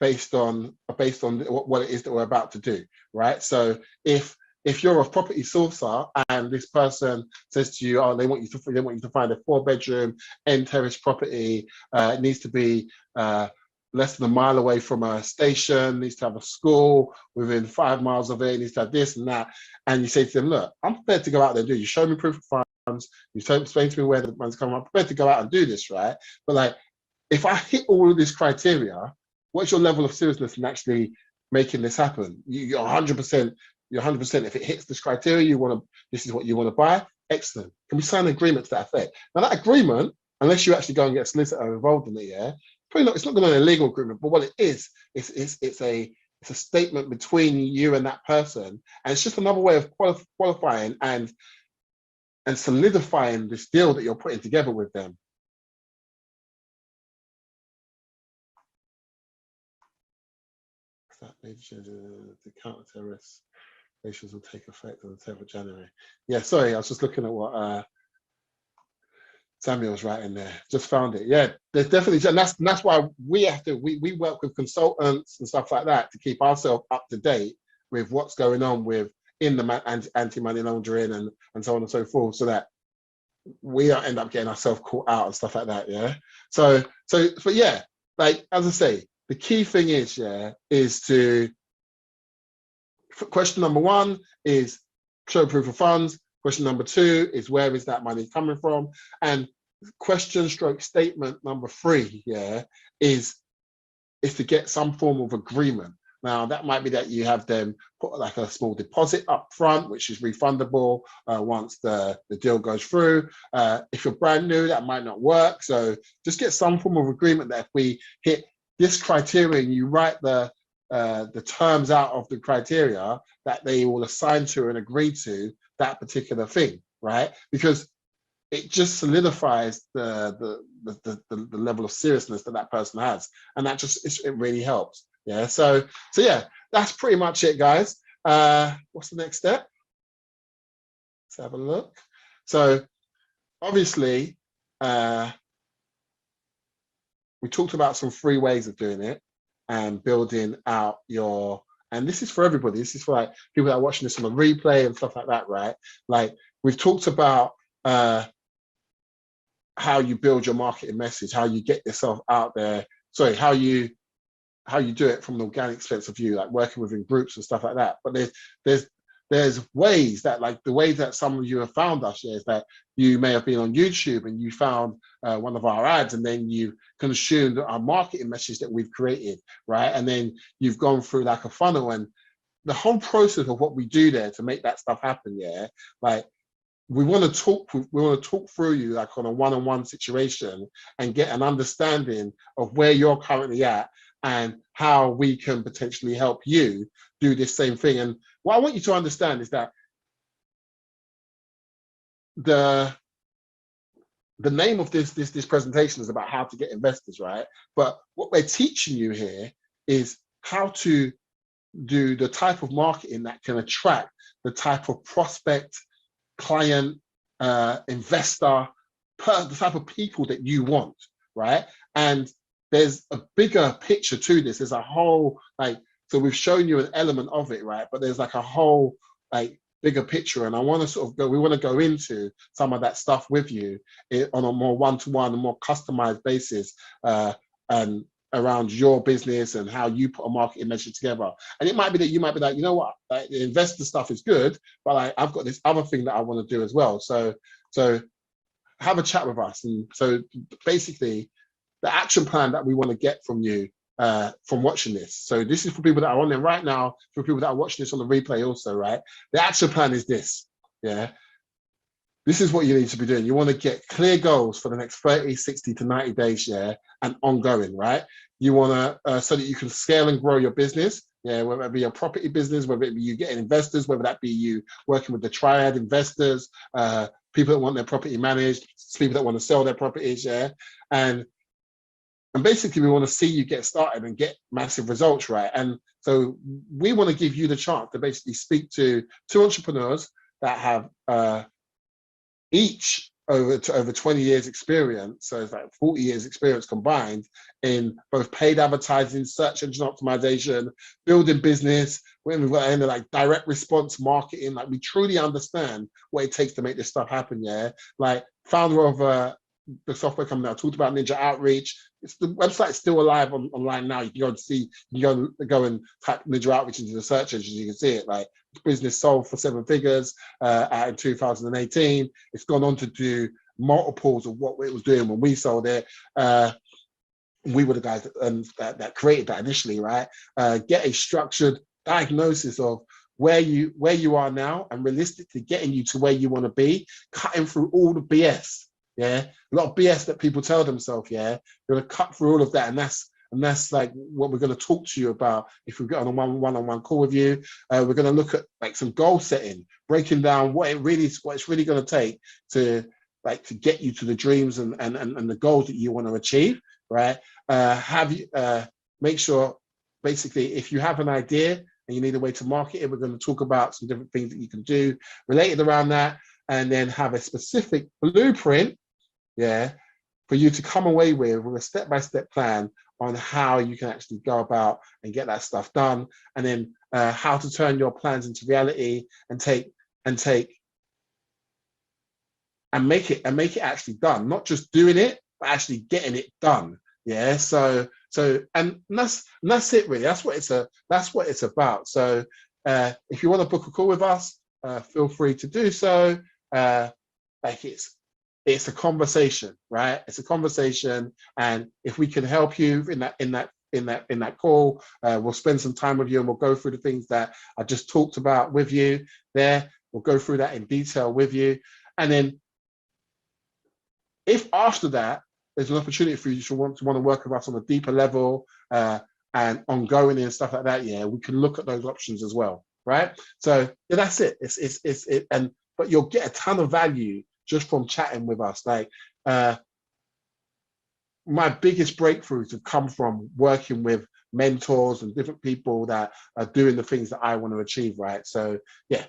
based on what it is that we're about to do, right? So if you're a property sourcer and this person says to you, oh, they want you to find a 4-bedroom end terrace property, it needs to be less than a mile away from a station, needs to have a school within 5 miles of it, needs to have this and that, and you say to them, look, I'm prepared to go out there and do it. You show me proof of funds, you explain to me where the money's coming. I'm prepared to go out and do this, right? But like, if I hit all of this criteria, what's your level of seriousness in actually making this happen? You're 100%. You're 100%. If it hits this criteria, this is what you want to buy. Excellent. Can we sign an agreement to that effect? Now that agreement, unless you actually go and get a solicitor involved in it, yeah, probably not. It's not going to be an illegal agreement, but what it is, it's a statement between you and that person, and it's just another way of qualifying and solidifying this deal that you're putting together with them. The counter-terrorist nations will take effect on the 10th of January. Yeah, sorry, I was just looking at what Samuel's writing there. Just found it. Yeah, there's definitely, and that's why we work with consultants and stuff like that to keep ourselves up to date with what's going on with in the anti-money laundering and so on and so forth, so that we don't end up getting ourselves caught out and stuff like that. Yeah. So but yeah, like as I say, the key thing is, yeah, is to, question number 1 is show proof of funds. Question number 2 is where is that money coming from? And statement number 3, yeah, is to get some form of agreement. Now that might be that you have them put like a small deposit up front, which is refundable once the deal goes through. If you're brand new, that might not work. So just get some form of agreement that if we hit this criteria and you write the terms out of the criteria, that they will assign to and agree to that particular thing, right? Because it just solidifies the level of seriousness that person has, and that just it really helps. Yeah. So yeah, that's pretty much it, guys. What's the next step? Let's have a look. So obviously, we talked about some free ways of doing it and building out your, and this is for everybody. This is for like people that are watching this on a replay and stuff like that, right? Like we've talked about how you build your marketing message, how you get yourself out there. Sorry, how you do it from an organic sense of view, like working within groups and stuff like that. But there's ways that, like the way that some of you have found us is that you may have been on YouTube and you found one of our ads, and then you consumed our marketing message that we've created, right? And then you've gone through like a funnel, and the whole process of what we do there to make that stuff happen, yeah, like we want to talk through you like on a one-on-one situation and get an understanding of where you're currently at and how we can potentially help you do this same thing. And what I want you to understand is that the name of this presentation is about how to get investors, right? But what we're teaching you here is how to do the type of marketing that can attract the type of prospect, client, investor, the type of people that you want, right? And there's a bigger picture to this. There's a whole, like, so we've shown you an element of it, right? But there's like a whole, like, bigger picture. And I want to we want to go into some of that stuff with you on a more one-to-one and more customized basis, and around your business and how you put a marketing message together. And it might be that you might be like, you know what, like, the investor stuff is good, but I've got this other thing that I want to do as well. So have a chat with us. And so basically, the action plan that we want to get from you from watching this. So this is for people that are on there right now, for people that are watching this on the replay also, right? The action plan is this, yeah? This is what you need to be doing. You want to get clear goals for the next 30, 60 to 90 days, yeah, and ongoing, right? You want to, so that you can scale and grow your business, yeah, whether it be a property business, whether it be you getting investors, whether that be you working with the triad investors, people that want their property managed, people that want to sell their properties, yeah, and basically we want to see you get started and get massive results, right? And so we want to give you the chance to basically speak to 2 entrepreneurs that have each over 20 years experience. So it's like 40 years experience combined in both paid advertising, search engine optimization, building business, when we've got into like direct response marketing. Like we truly understand what it takes to make this stuff happen. Yeah. Like founder of the software company I talked about, Ninja Outreach. The website's still alive online now. You can go and see, you go and type Ninja Outreach into the search engine, you can see it. Like business sold for 7 figures in 2018. It's gone on to do multiples of what it was doing when we sold it. We were the guys that created that initially, right? Get a structured diagnosis of where you are now and realistically getting you to where you want to be, cutting through all the BS. Yeah, a lot of BS that people tell themselves. Yeah, we're gonna cut through all of that, and that's like what we're going to talk to you about if we get on a one-on-one call with you. We're going to look at like some goal setting, breaking down what it's really going to take to get you to the dreams and the goals that you want to achieve, right? Make sure basically if you have an idea and you need a way to market it, we're going to talk about some different things that you can do related around that, and then have a specific blueprint, yeah, for you to come away with a step-by-step plan on how you can actually go about and get that stuff done, and then how to turn your plans into reality and make it actually done, not just doing it, but actually getting it done. Yeah. So that's it really. That's what it's about. So if you want to book a call with us, feel free to do so. Like it's a conversation, right? It's a conversation, and if we can help you in that call, we'll spend some time with you and we'll go through the things that I just talked about with you there. We'll go through that in detail with you, and then if after that there's an opportunity for you to want to work with us on a deeper level and ongoing and stuff like that, yeah, we can look at those options as well, right? So yeah, that's it. But you'll get a ton of value just from chatting with us. Like my biggest breakthroughs have come from working with mentors and different people that are doing the things that I want to achieve, right? So yeah,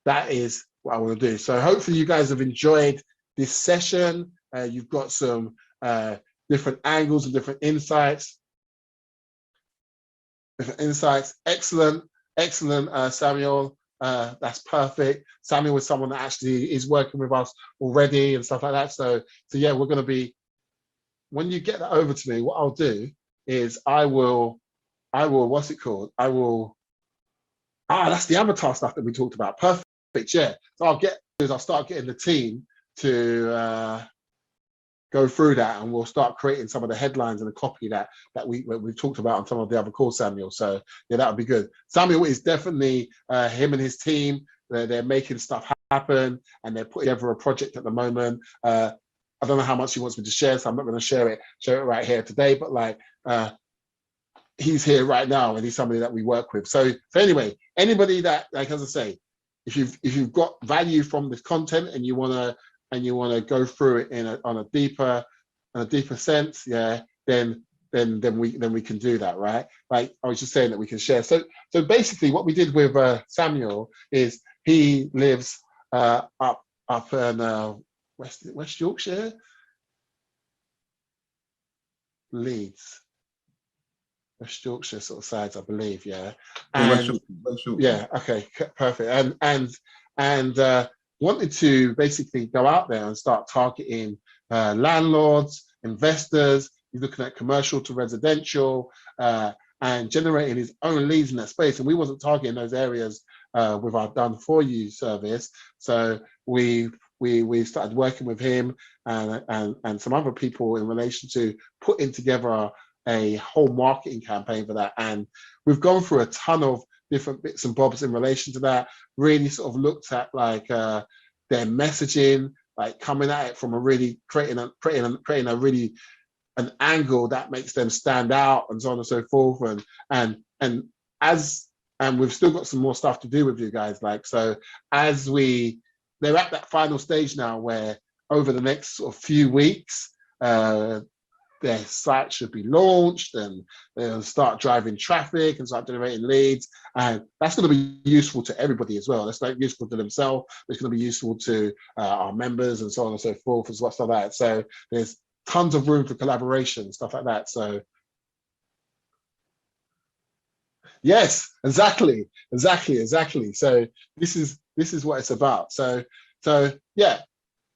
that is what I want to do. So hopefully you guys have enjoyed this session. You've got some different angles and different insights. Excellent, Samuel. That's perfect. Samuel is someone that actually is working with us already and stuff like that. So yeah, we're going to be, when you get that over to me, what I'll do is I will, what's it called? That's the avatar stuff that we talked about. Perfect, yeah. So I'll start getting the team to go through that, and we'll start creating some of the headlines and the copy that we've talked about on some of the other calls, Samuel. So yeah, that would be good. Samuel is definitely him and his team. They're making stuff happen, and they're putting together a project at the moment. I don't know how much he wants me to share, so I'm not going to share it right here today. But like, he's here right now, and he's somebody that we work with. So anyway, anybody that, like, as I say, if you've got value from this content and you want to go through it on a deeper sense, yeah, then we can do that, right? Like I was just saying that we can share. So basically, what we did with Samuel is he lives up in West Yorkshire, Leeds, West Yorkshire sort of sides, I believe, yeah. And
West Yorkshire.
yeah, okay, perfect. And wanted to basically go out there and start targeting landlords, investors. He's looking at commercial to residential and generating his own leads in that space. And we wasn't targeting those areas with our Done For You service. So we started working with him and some other people in relation to putting together a whole marketing campaign for that. And we've gone through a ton of different bits and bobs in relation to that, really sort of looked at like their messaging, like coming at it from a really creating a really an angle that makes them stand out, and so on and so forth. And we've still got some more stuff to do with you guys. Like, so they're at that final stage now where over the next sort of few weeks, their site should be launched, and they'll start driving traffic and start generating leads. And that's going to be useful to everybody as well. That's like useful to themselves. It's going to be useful to our members and so on and so forth as well, stuff like that. So there's tons of room for collaboration, stuff like that. So yes, exactly. So this is what it's about. So yeah,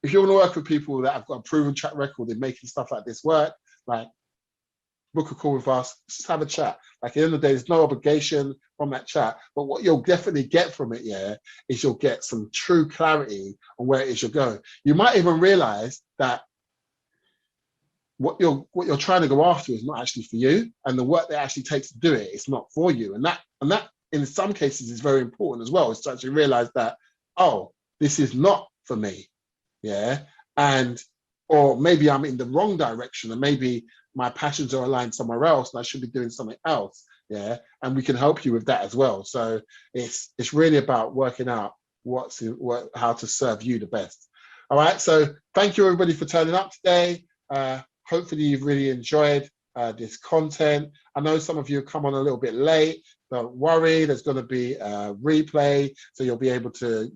if you want to work with people that have got a proven track record in making stuff like this work, like, book a call with us, just have a chat. Like, at the end of the day, there's no obligation from that chat, but what you'll definitely get from it, yeah, is you'll get some true clarity on where it is you're going. You might even realize that what you're trying to go after is not actually for you, and the work that it actually takes to do it is not for you. And that in some cases is very important as well, is to actually realize that, oh, this is not for me. Yeah. And or maybe I'm in the wrong direction, and maybe my passions are aligned somewhere else and I should be doing something else. Yeah. And we can help you with that as well. So it's really about working out how to serve you the best. All right. So thank you everybody for turning up today. Hopefully you've really enjoyed this content. I know some of you have come on a little bit late. Don't worry, there's going to be a replay, so you'll be able to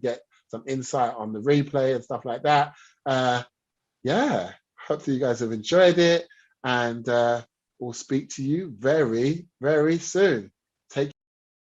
get some insight on the replay and stuff like that. Yeah, hopefully you guys have enjoyed it, and we'll speak to you very, very soon.